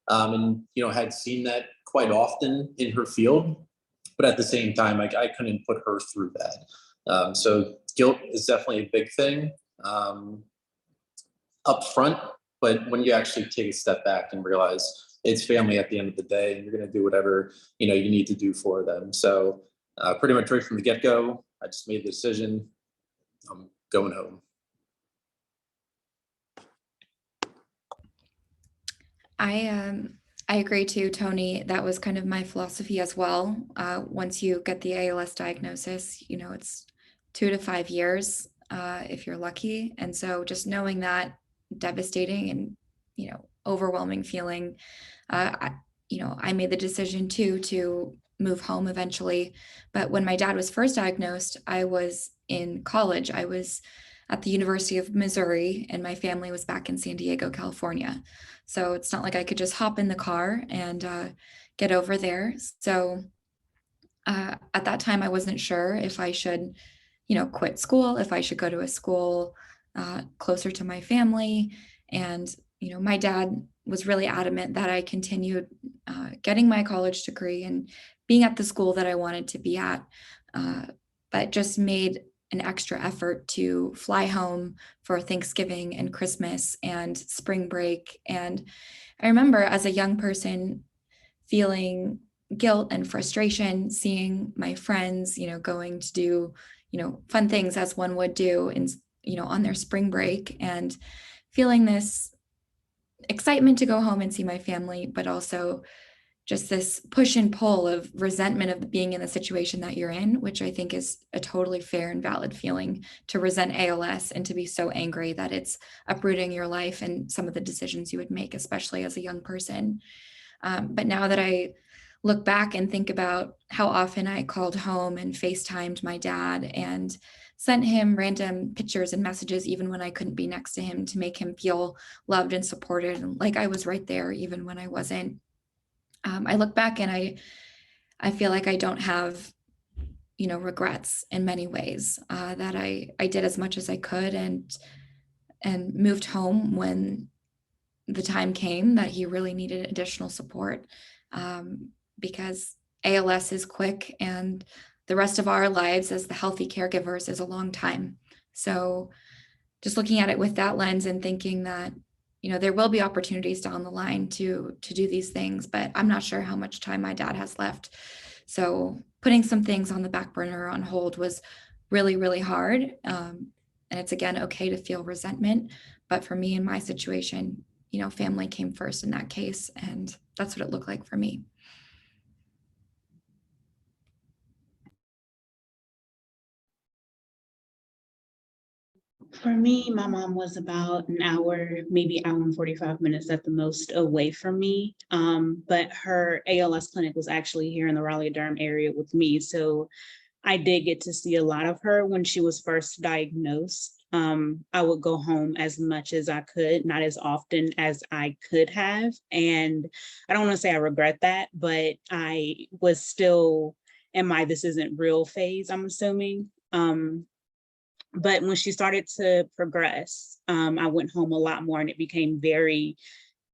and had seen that quite often in her field. But at the same time, I couldn't put her through that. So guilt is definitely a big thing up front, but when you actually take a step back and realize it's family at the end of the day, and you're going to do whatever you need to do for them. So pretty much right from the get-go, I just made the decision, I'm going home. I agree too, Tony. That was kind of my philosophy as well. Once you get the ALS diagnosis, it's 2 to 5 years if you're lucky. And so just knowing that, devastating and, overwhelming feeling, I made the decision to move home eventually. But when my dad was first diagnosed, I was in college. I was at the University of Missouri, and my family was back in San Diego, California. So it's not like I could just hop in the car and get over there. So at that time, I wasn't sure if I should, quit school, if I should go to a school closer to my family. And, my dad was really adamant that I continued getting my college degree and being at the school that I wanted to be at, but just made an extra effort to fly home for Thanksgiving and Christmas and spring break. And I remember as a young person feeling guilt and frustration, seeing my friends, going to do, fun things as one would do in, on their spring break, and feeling this excitement to go home and see my family, but also just this push and pull of resentment of being in the situation that you're in, which I think is a totally fair and valid feeling, to resent ALS and to be so angry that it's uprooting your life and some of the decisions you would make, especially as a young person. But now that I look back and think about how often I called home and FaceTimed my dad and sent him random pictures and messages, even when I couldn't be next to him, to make him feel loved and supported, and like I was right there, even when I wasn't. I look back and I feel like I don't have, regrets in many ways, that I did as much as I could and moved home when the time came that he really needed additional support, because ALS is quick and the rest of our lives as the healthy caregivers is a long time. So just looking at it with that lens and thinking that, there will be opportunities down the line to do these things, but I'm not sure how much time my dad has left. So putting some things on the back burner, on hold, was really, really hard. And it's, again, okay to feel resentment. But for me in my situation, family came first in that case. And that's what it looked like for me. For me, my mom was about an hour, maybe hour and 45 minutes at the most away from me. But her ALS clinic was actually here in the Raleigh-Durham area with me. So I did get to see a lot of her when she was first diagnosed. I would go home as much as I could, not as often as I could have. And I don't want to say I regret that, but I was still in my this isn't real phase, I'm assuming. But when she started to progress, I went home a lot more, and it became very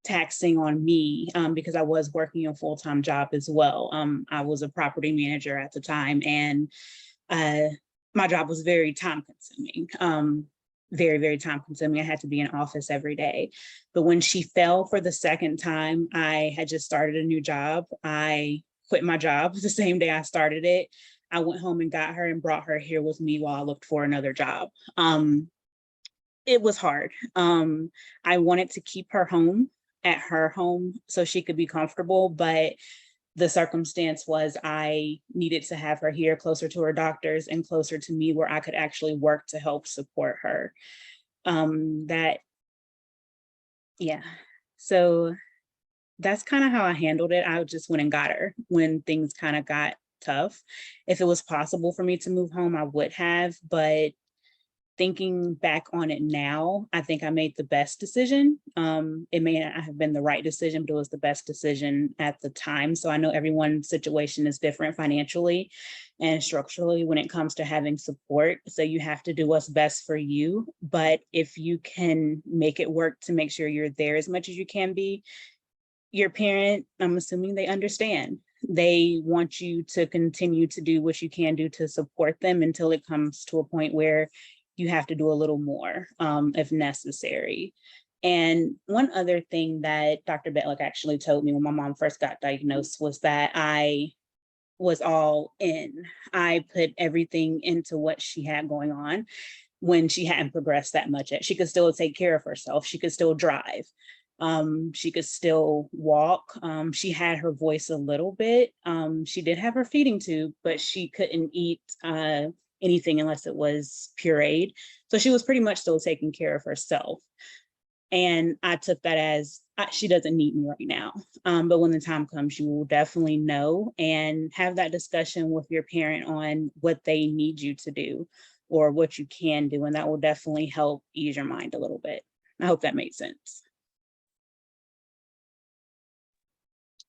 taxing on me, because I was working a full-time job as well. I was a property manager at the time, and my job was very time consuming, very, very time consuming. I had to be in office every day. But when she fell for the second time, I had just started a new job. I quit my job the same day I started it. I went home and got her and brought her here with me while I looked for another job. It was hard. I wanted to keep her home at her home so she could be comfortable, but the circumstance was I needed to have her here closer to her doctors and closer to me, where I could actually work to help support her. So that's kind of how I handled it. I just went and got her when things kind of got tough. If it was possible for me to move home, I would have, but thinking back on it now, I think I made the best decision. It may not have been the right decision, but it was the best decision at the time. So I know everyone's situation is different financially and structurally when it comes to having support. So you have to do what's best for you. But if you can make it work to make sure you're there as much as you can be, your parent, I'm assuming they understand. They want you to continue to do what you can do to support them until it comes to a point where you have to do a little more, if necessary. And one other thing that Dr. Betlick actually told me when my mom first got diagnosed was that I was all in. I put everything into what she had going on when she hadn't progressed that much yet. She could still take care of herself. She could still drive. She could still walk. She had her voice a little bit. She did have her feeding tube, but she couldn't eat anything unless it was pureed. So she was pretty much still taking care of herself. And I took that as she doesn't need me right now. But when the time comes, you will definitely know and have that discussion with your parent on what they need you to do or what you can do. And that will definitely help ease your mind a little bit. I hope that made sense.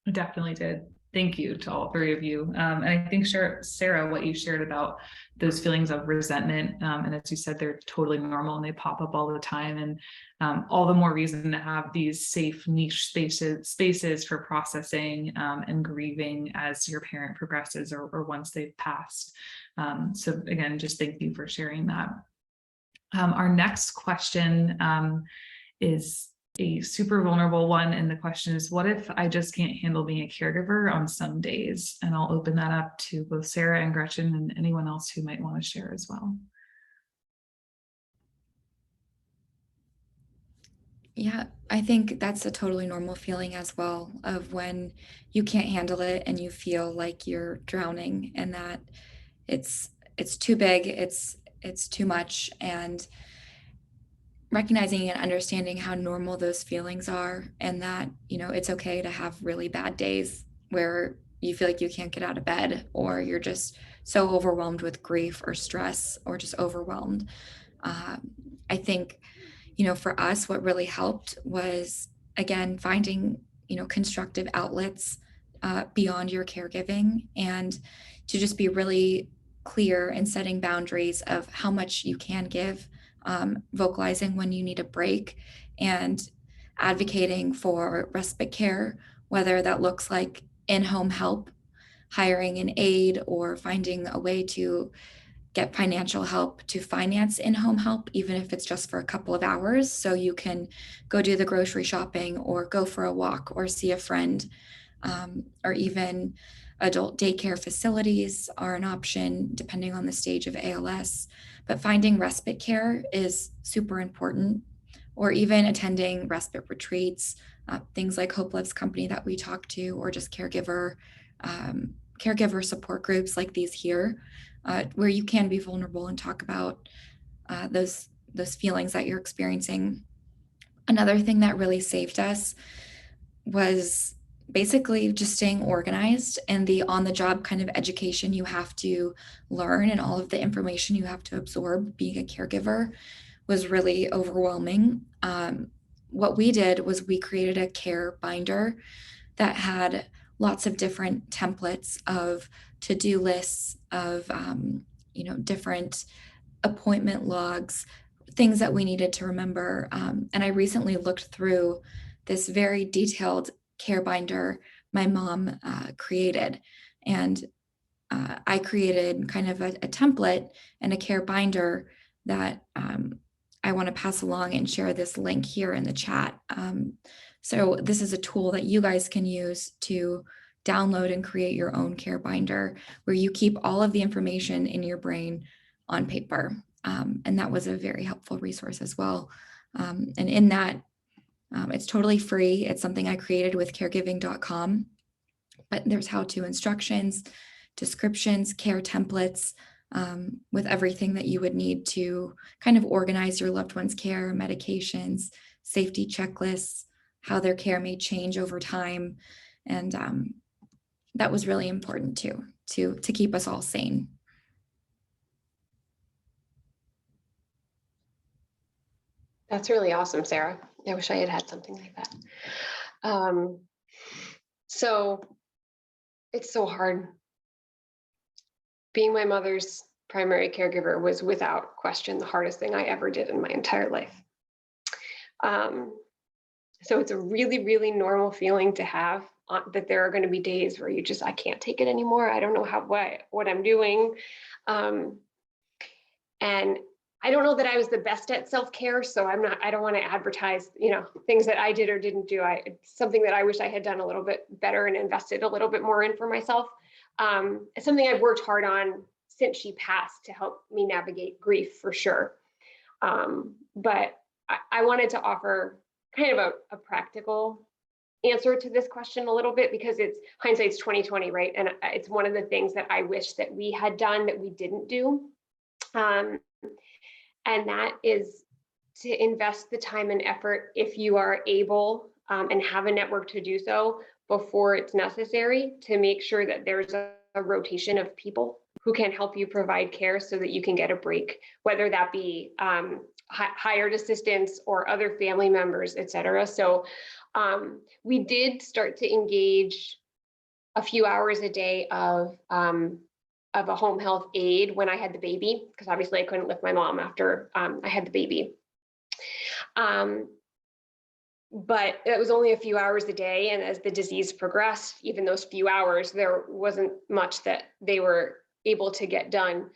It definitely did. Thank you to all three of you. And I think, Sarah, what you shared about those feelings of resentment, and as you said, they're totally normal and they pop up all the time. And all the more reason to have these safe niche spaces for processing and grieving as your parent progresses or once they've passed. So again, just thank you for sharing that. Our next question is a super vulnerable one. And the question is, what if I just can't handle being a caregiver on some days? And I'll open that up to both Sarah and Gretchen and anyone else who might want to share as well. Yeah, I think that's a totally normal feeling as well, of when you can't handle it and you feel like you're drowning and that it's too big, it's too much, and recognizing and understanding how normal those feelings are, and that, you know, it's okay to have really bad days where you feel like you can't get out of bed, or you're just so overwhelmed with grief or stress or just overwhelmed. I think, you know, for us, what really helped was, again, finding, you know, constructive outlets beyond your caregiving, and to just be really clear and setting boundaries of how much you can give, vocalizing when you need a break, and advocating for respite care, whether that looks like in-home help, hiring an aide, or finding a way to get financial help to finance in-home help, even if it's just for a couple of hours, so you can go do the grocery shopping or go for a walk or see a friend, or even adult daycare facilities are an option depending on the stage of ALS. But finding respite care is super important, or even attending respite retreats, things like Hope Loves Company that we talk to, or just caregiver support groups like these here, where you can be vulnerable and talk about those feelings that you're experiencing. Another thing that really saved us was basically just staying organized, and the on-the-job kind of education you have to learn and all of the information you have to absorb being a caregiver was really overwhelming. What we did was we created a care binder that had lots of different templates of to-do lists, of you know, different appointment logs, things that we needed to remember. And I recently looked through this very detailed care binder my mom created. And I created kind of a template and a care binder that I want to pass along and share this link here in the chat. So this is a tool that you guys can use to download and create your own care binder, where you keep all of the information in your brain on paper. And that was a very helpful resource as well. And in that, it's totally free. It's something I created with caregiving.com, but there's how-to instructions, descriptions, care templates, with everything that you would need to kind of organize your loved one's care, medications, safety checklists, how their care may change over time. And that was really important too, to keep us all sane. That's really awesome, Sarah. I wish I had had something like that. So it's so hard. Being my mother's primary caregiver was without question the hardest thing I ever did in my entire life. So it's a really, really normal feeling to have, that there are going to be days where you just, I can't take it anymore. I don't know what I'm doing. And I don't know that I was the best at self-care, so I don't want to advertise, you know, things that I did or didn't do. It's something that I wish I had done a little bit better and invested a little bit more in for myself. It's something I've worked hard on since she passed to help me navigate grief, for sure. But I wanted to offer kind of a practical answer to this question a little bit, because it's hindsight's 2020, right? And it's one of the things that I wish that we had done that we didn't do. And that is to invest the time and effort, if you are able and have a network to do so, before it's necessary, to make sure that there's a rotation of people who can help you provide care so that you can get a break, whether that be hired assistants or other family members, et cetera. So we did start to engage a few hours a day of a home health aide when I had the baby, because obviously I couldn't lift my mom after I had the baby. But it was only a few hours a day. And as the disease progressed, even those few hours, there wasn't much that they were able to get done.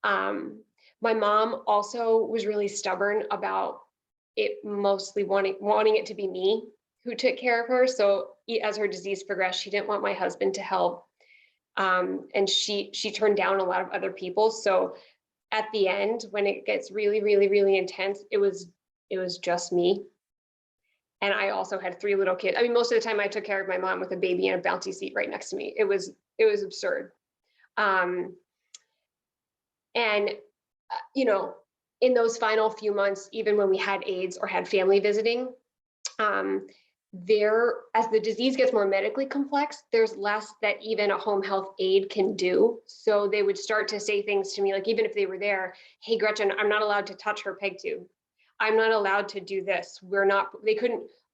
My mom also was really stubborn about it, mostly wanting it to be me who took care of her. So as her disease progressed, she didn't want my husband to help. And she turned down a lot of other people. So at the end, when it gets really, really, really intense, it was just me. And I also had 3 little kids. I mean, most of the time I took care of my mom with a baby in a bouncy seat right next to me. It was absurd. And you know, in those final few months, even when we had aides or had family visiting, as the disease gets more medically complex, there's less that even a home health aide can do. So they would start to say things to me, like, even if they were there, hey, Gretchen, I'm not allowed to touch her peg tube. I'm not allowed to do this.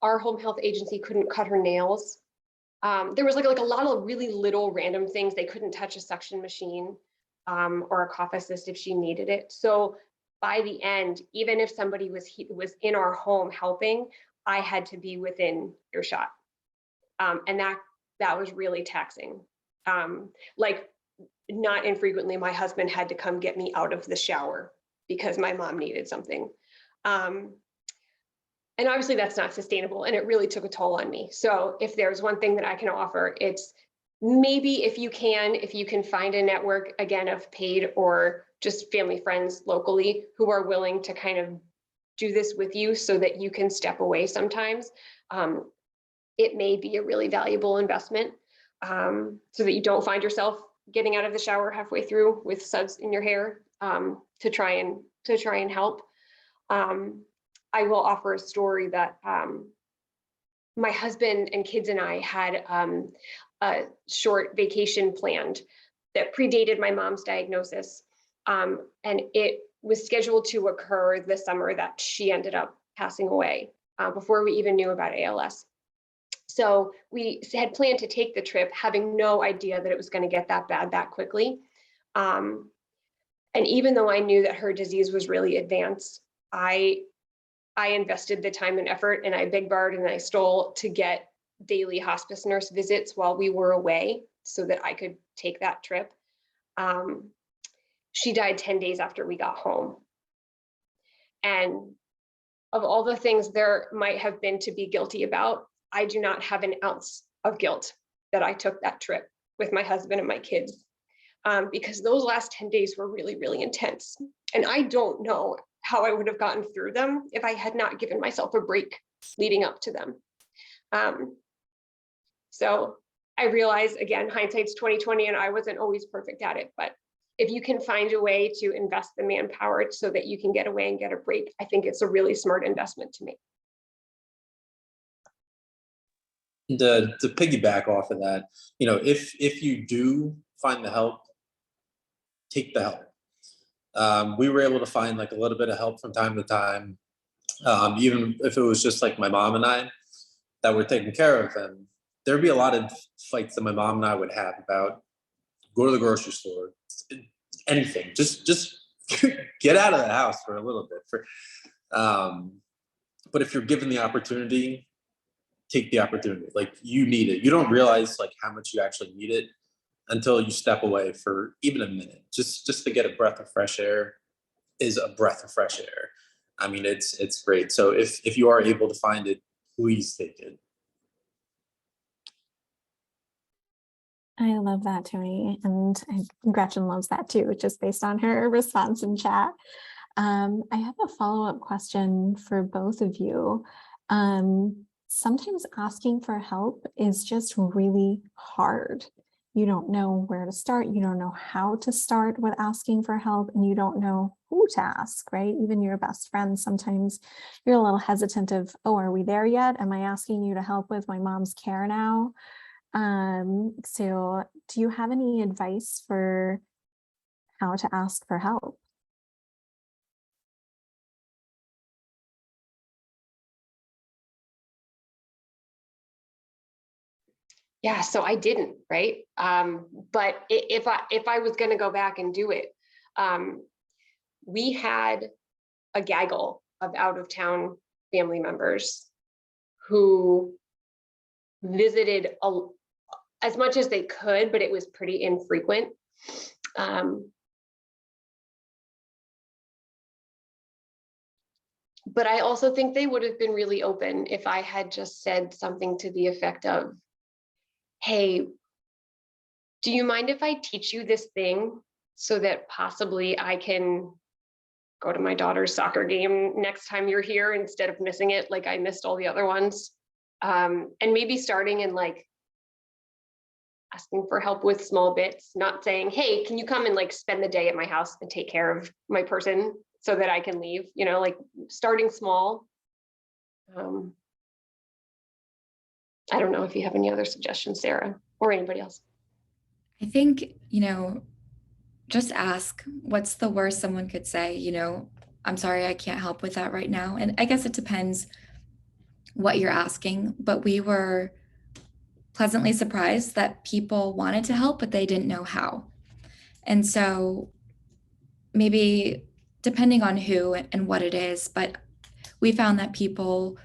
Our home health agency couldn't cut her nails. There was like a lot of really little random things. They couldn't touch a suction machine or a cough assist if she needed it. So by the end, even if somebody was in our home helping, I had to be within earshot. And that was really taxing. Like, not infrequently, my husband had to come get me out of the shower because my mom needed something. And obviously that's not sustainable, and it really took a toll on me. So if there's one thing that I can offer, it's maybe if you can find a network, again, of paid or just family friends locally who are willing to kind of do this with you so that you can step away sometimes. It may be a really valuable investment, so that you don't find yourself getting out of the shower halfway through with suds in your hair, to try and help. I will offer a story that my husband and kids and I had a short vacation planned that predated my mom's diagnosis. And it was scheduled to occur the summer that she ended up passing away, before we even knew about ALS. So we had planned to take the trip, having no idea that it was going to get that bad that quickly. And even though I knew that her disease was really advanced, I invested the time and effort, and I big barred and I stole to get daily hospice nurse visits while we were away so that I could take that trip. She died 10 days after we got home. And of all the things there might have been to be guilty about, I do not have an ounce of guilt that I took that trip with my husband and my kids, because those last 10 days were really, really intense. And I don't know how I would have gotten through them if I had not given myself a break leading up to them. So I realize, again, hindsight's 2020, and I wasn't always perfect at it, but if you can find a way to invest the manpower so that you can get away and get a break, I think it's a really smart investment to make. To piggyback off of that, if you do find the help, take the help. We were able to find like a little bit of help from time to time, even if it was just like my mom and I that were taking care of them. There'd be a lot of fights that my mom and I would have about go to the grocery store, anything, just get out of the house for a little bit. But if you're given the opportunity, take the opportunity. Like, you need it. You don't realize like how much you actually need it until you step away for even a minute. Just to get a breath of fresh air is a breath of fresh air. I mean, it's great. So if you are able to find it, please take it. I love that, Tony, and Gretchen loves that too, just based on her response in chat. I have a follow-up question for both of you. Sometimes asking for help is just really hard. You don't know where to start. You don't know how to start with asking for help, and you don't know who to ask, right? Even your best friends, sometimes you're a little hesitant of, oh, are we there yet? Am I asking you to help with my mom's care now? So do you have any advice for how to ask for help? yeah, so I didn't, right? But if I was going to go back and do it, we had a gaggle of out of town family members who visited as much as they could, but it was pretty infrequent. But I also think they would have been really open if I had just said something to the effect of, hey, do you mind if I teach you this thing so that possibly I can go to my daughter's soccer game next time you're here instead of missing it like I missed all the other ones? And maybe starting in like asking for help with small bits, not saying, hey, can you come and like spend the day at my house and take care of my person so that I can leave, you know, like starting small. I don't know if you have any other suggestions, Sarah, or anybody else. I think, just ask, what's the worst someone could say? I'm sorry, I can't help with that right now. And I guess it depends what you're asking, but we were pleasantly surprised that people wanted to help, but they didn't know how. And so maybe depending on who and what it is, but we found that people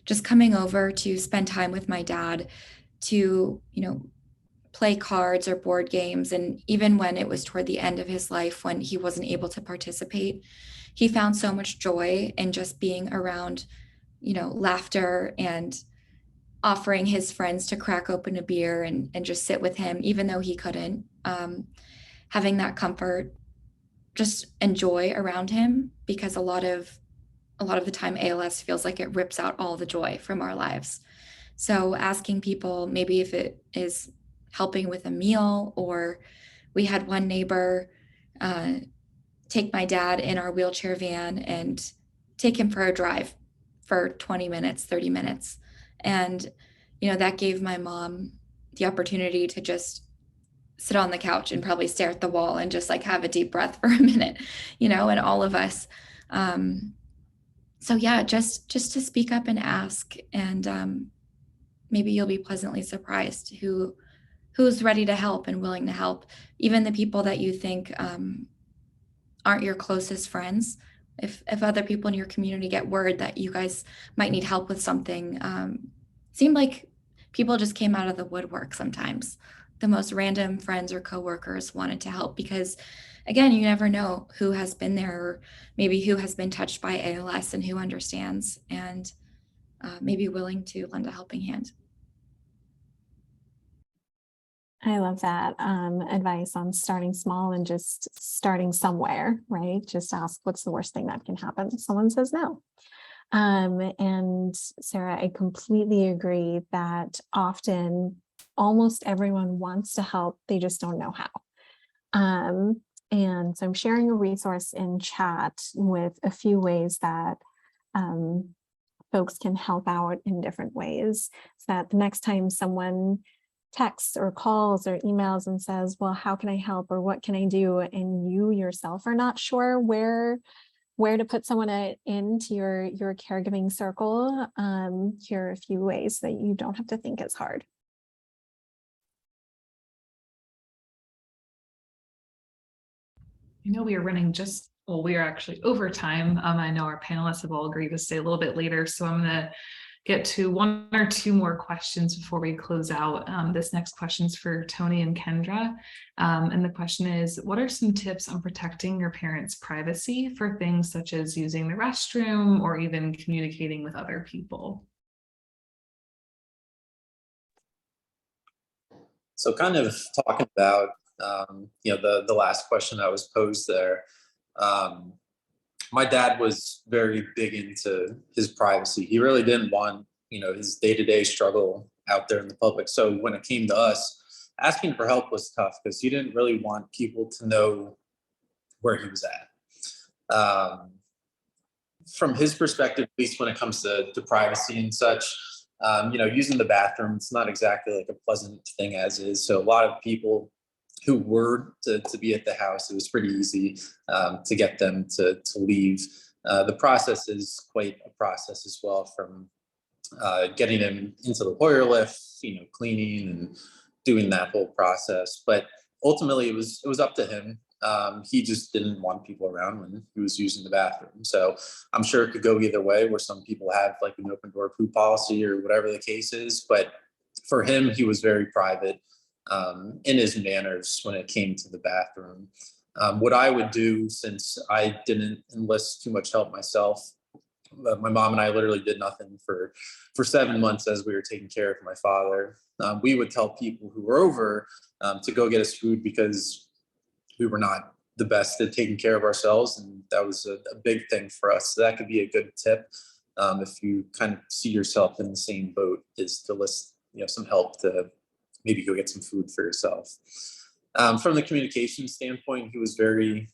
just coming over to spend time with my dad, to, play cards or board games. And even when it was toward the end of his life, when he wasn't able to participate, he found so much joy in just being around, laughter, and offering his friends to crack open a beer and just sit with him, even though he couldn't. Having that comfort, just enjoy around him, because a lot of the time ALS feels like it rips out all the joy from our lives. So asking people, maybe if it is helping with a meal, or we had one neighbor take my dad in our wheelchair van and take him for a drive for 20 minutes, 30 minutes. And, that gave my mom the opportunity to just sit on the couch and probably stare at the wall and just like have a deep breath for a minute, and all of us. So yeah, just to speak up and ask, and maybe you'll be pleasantly surprised who's ready to help and willing to help. Even the people that you think aren't your closest friends. If other people in your community get word that you guys might need help with something, seemed like people just came out of the woodwork sometimes. The most random friends or coworkers wanted to help, because again, you never know who has been there, or maybe who has been touched by ALS and who understands, and maybe willing to lend a helping hand. I love that advice on starting small and just starting somewhere, right? Just ask, what's the worst thing that can happen? Someone says no. And Sarah, I completely agree that often almost everyone wants to help, they just don't know how. And so I'm sharing a resource in chat with a few ways that folks can help out in different ways, so that the next time someone texts or calls or emails and says, well, how can I help, or what can I do? And you yourself are not sure where to put someone into your caregiving circle. Here are a few ways that you don't have to think as hard. I know we are running we are actually over time. I know our panelists have all agreed to stay a little bit later, so I'm going to get to one or two more questions before we close out. This next question is for Tony and Kendra. And the question is, what are some tips on protecting your parents' privacy for things such as using the restroom or even communicating with other people? So kind of talking about, the last question that was posed there. My dad was very big into his privacy. He really didn't want, his day-to-day struggle out there in the public. So when it came to us, asking for help was tough because he didn't really want people to know where he was at. From his perspective, at least when it comes to privacy and such, using the bathroom, it's not exactly like a pleasant thing as is. So a lot of people who were to be at the house, it was pretty easy to get them to leave. The process is quite a process as well, from getting him into the Hoyer lift, cleaning and doing that whole process. But ultimately, it was up to him. He just didn't want people around when he was using the bathroom. So I'm sure it could go either way, where some people have like an open door poop policy or whatever the case is. But for him, he was very private in his manners when it came to the bathroom. What I would do, since I didn't enlist too much help myself, my mom and I literally did nothing for 7 months as we were taking care of my father. We would tell people who were over to go get us food because we were not the best at taking care of ourselves, and that was a big thing for us. So that could be a good tip if you kind of see yourself in the same boat, is to list some help to maybe go get some food for yourself. From the communication standpoint, he was very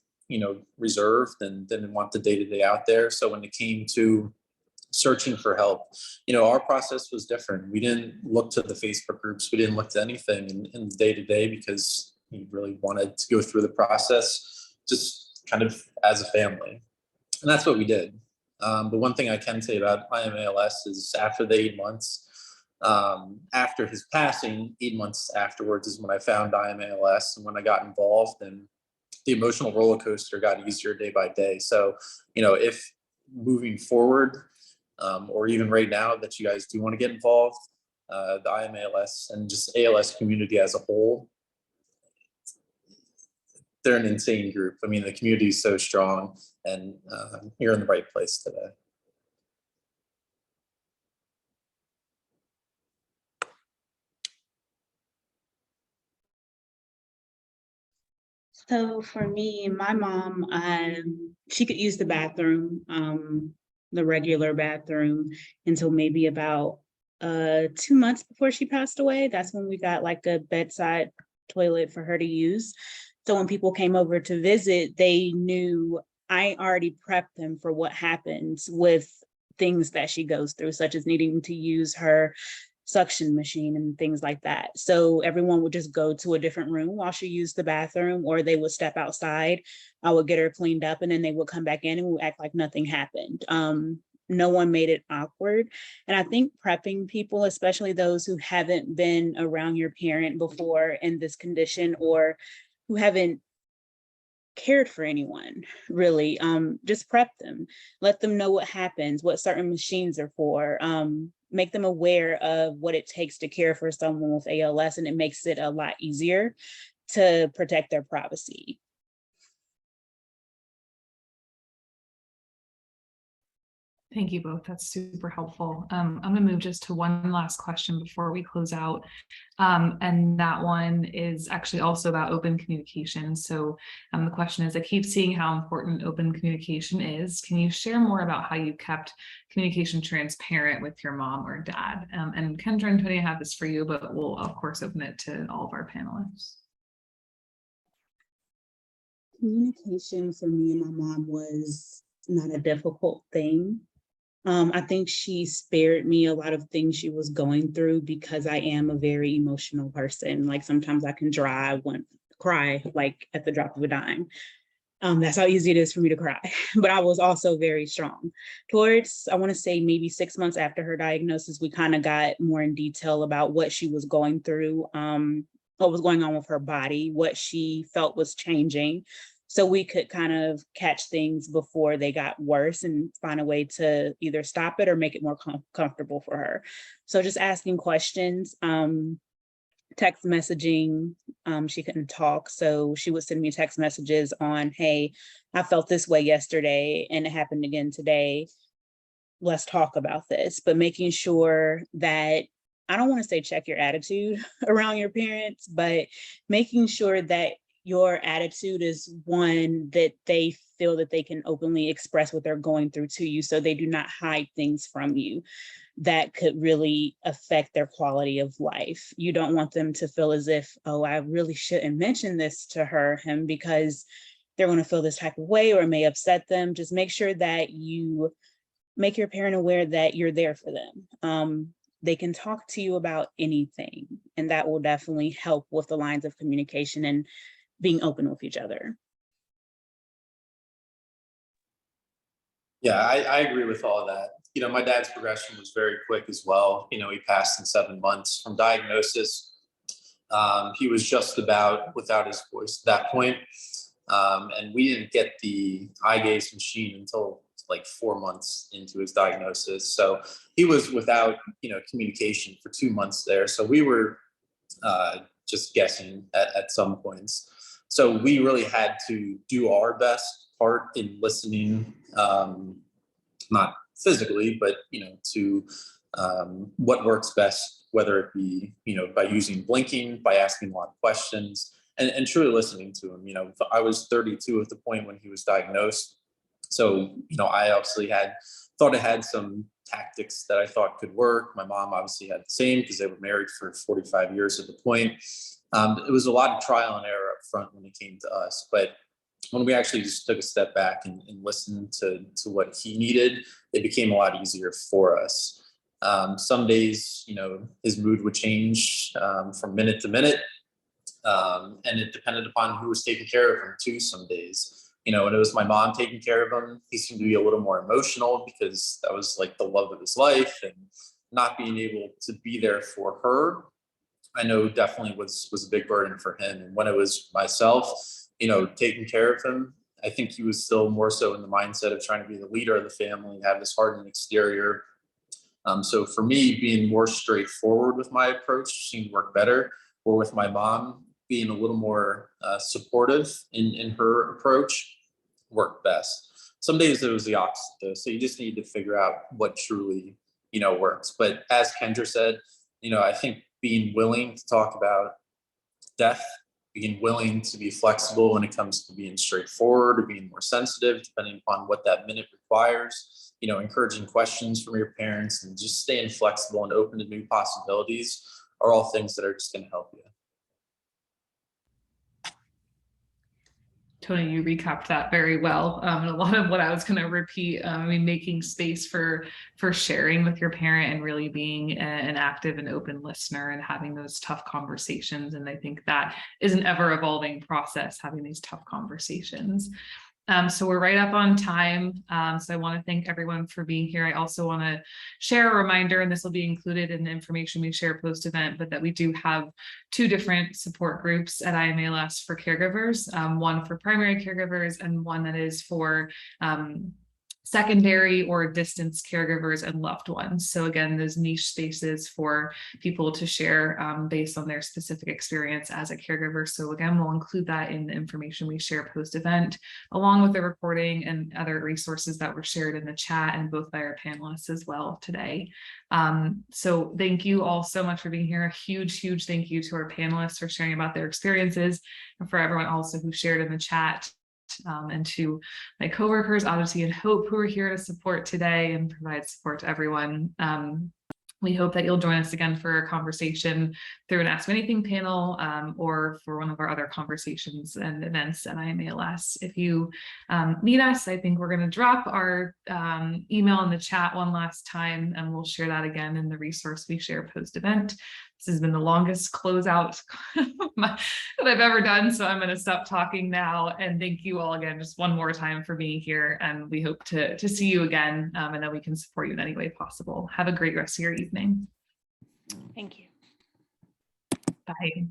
reserved and didn't want the day-to-day out there. So when it came to searching for help, our process was different. We didn't look to the Facebook groups. We didn't look to anything in the day-to-day because he really wanted to go through the process just kind of as a family. And that's what we did. The one thing I can say about I AM ALS is after the 8 months, after his passing, 8 months afterwards is when I found I AM ALS and when I got involved, and the emotional roller coaster got easier day by day. So, if moving forward, or even right now that you guys do want to get involved, the I AM ALS and just ALS community as a whole, they're an insane group. I mean, the community is so strong, and you're in the right place today. So for me, my mom, she could use the bathroom, the regular bathroom, until maybe about 2 months before she passed away. That's when we got like a bedside toilet for her to use. So when people came over to visit, they knew I already prepped them for what happens with things that she goes through, such as needing to use her suction machine and things like that. So everyone would just go to a different room while she used the bathroom, or they would step outside. I would get her cleaned up, and then they would come back in and we would act like nothing happened. No one made it awkward. And I think prepping people, especially those who haven't been around your parent before in this condition, or who haven't cared for anyone really, just prep them, let them know what happens, what certain machines are for, make them aware of what it takes to care for someone with ALS, and it makes it a lot easier to protect their privacy. Thank you both. That's super helpful. I'm going to move just to one last question before we close out. And that one is actually also about open communication. So the question is, I keep seeing how important open communication is. Can you share more about how you kept communication transparent with your mom or dad? And Kendra and Tony, I have this for you, but we'll of course open it to all of our panelists. Communication for me and my mom was not a difficult thing. I think she spared me a lot of things she was going through because I am a very emotional person. Like sometimes I can cry like at the drop of a dime. That's how easy it is for me to cry. But I was also very strong. Towards, I want to say maybe 6 months after her diagnosis, we kind of got more in detail about what she was going through, what was going on with her body, what she felt was changing. So we could kind of catch things before they got worse and find a way to either stop it or make it more comfortable for her. So just asking questions, text messaging. She couldn't talk, so she would send me text messages on, hey, I felt this way yesterday and it happened again today. Let's talk about this. But making sure that, I don't want to say check your attitude around your parents, but making sure that your attitude is one that they feel that they can openly express what they're going through to you, so they do not hide things from you that could really affect their quality of life. You don't want them to feel as if, oh, I really shouldn't mention this to him because they're going to feel this type of way or it may upset them. Just make sure that you make your parent aware that you're there for them. They can talk to you about anything, and that will definitely help with the lines of communication and being open with each other. Yeah, I agree with all of that. You know, my dad's progression was very quick as well. You know, he passed in 7 months from diagnosis. He was just about without his voice at that point. And we didn't get the eye gaze machine until like 4 months into his diagnosis. So he was without, you know, communication for 2 months there. So we were just guessing at some points. So we really had to do our best part in listening, not physically, but, you know, to what works best, whether it be, you know, by using blinking, by asking a lot of questions, and truly listening to him. You know, I was 32 at the point when he was diagnosed. So, you know, I obviously thought I had some tactics that I thought could work. My mom obviously had the same because they were married for 45 years at the point. It was a lot of trial and error up front when it came to us, but when we actually just took a step back and listened to what he needed, it became a lot easier for us. Some days, you know, his mood would change from minute to minute, and it depended upon who was taking care of him too. Some days, you know, when it was my mom taking care of him, he seemed to be a little more emotional because that was like the love of his life, and not being able to be there for her, I know definitely was a big burden for him. And when it was myself, you know, taking care of him, I think he was still more so in the mindset of trying to be the leader of the family, have this hardened exterior. So for me, being more straightforward with my approach seemed to work better, or with my mom being a little more supportive in her approach worked best. Some days it was the opposite though. So you just need to figure out what truly, you know, works. But as Kendra said, you know, I think being willing to talk about death, being willing to be flexible when it comes to being straightforward or being more sensitive, depending upon what that minute requires, you know, encouraging questions from your parents and just staying flexible and open to new possibilities are all things that are just going to help you. Tony, you recapped that very well. And a lot of what I was going to repeat, I mean, making space for sharing with your parent and really being an active and open listener and having those tough conversations. And I think that is an ever evolving process, having these tough conversations. So we're right up on time. So I want to thank everyone for being here. I also want to share a reminder, and this will be included in the information we share post-event, but that we do have 2 different support groups at I AM ALS for caregivers, one for primary caregivers and one that is for secondary or distance caregivers and loved ones. So again, those niche spaces for people to share based on their specific experience as a caregiver. So again, we'll include that in the information we share post-event, along with the recording and other resources that were shared in the chat and both by our panelists as well today. So thank you all so much for being here. A huge, huge thank you to our panelists for sharing about their experiences, and for everyone also who shared in the chat. And to my coworkers, Odyssey and Hope, who are here to support today and provide support to everyone. We hope that you'll join us again for a conversation through an Ask Me Anything panel, or for one of our other conversations and events at I AM ALS. If you need us, I think we're going to drop our email in the chat one last time, and we'll share that again in the resource we share post-event. This has been the longest closeout that I've ever done, so I'm going to stop talking now. And thank you all again, just one more time, for being here. And we hope to see you again, and that we can support you in any way possible. Have a great rest of your evening. Thank you. Bye.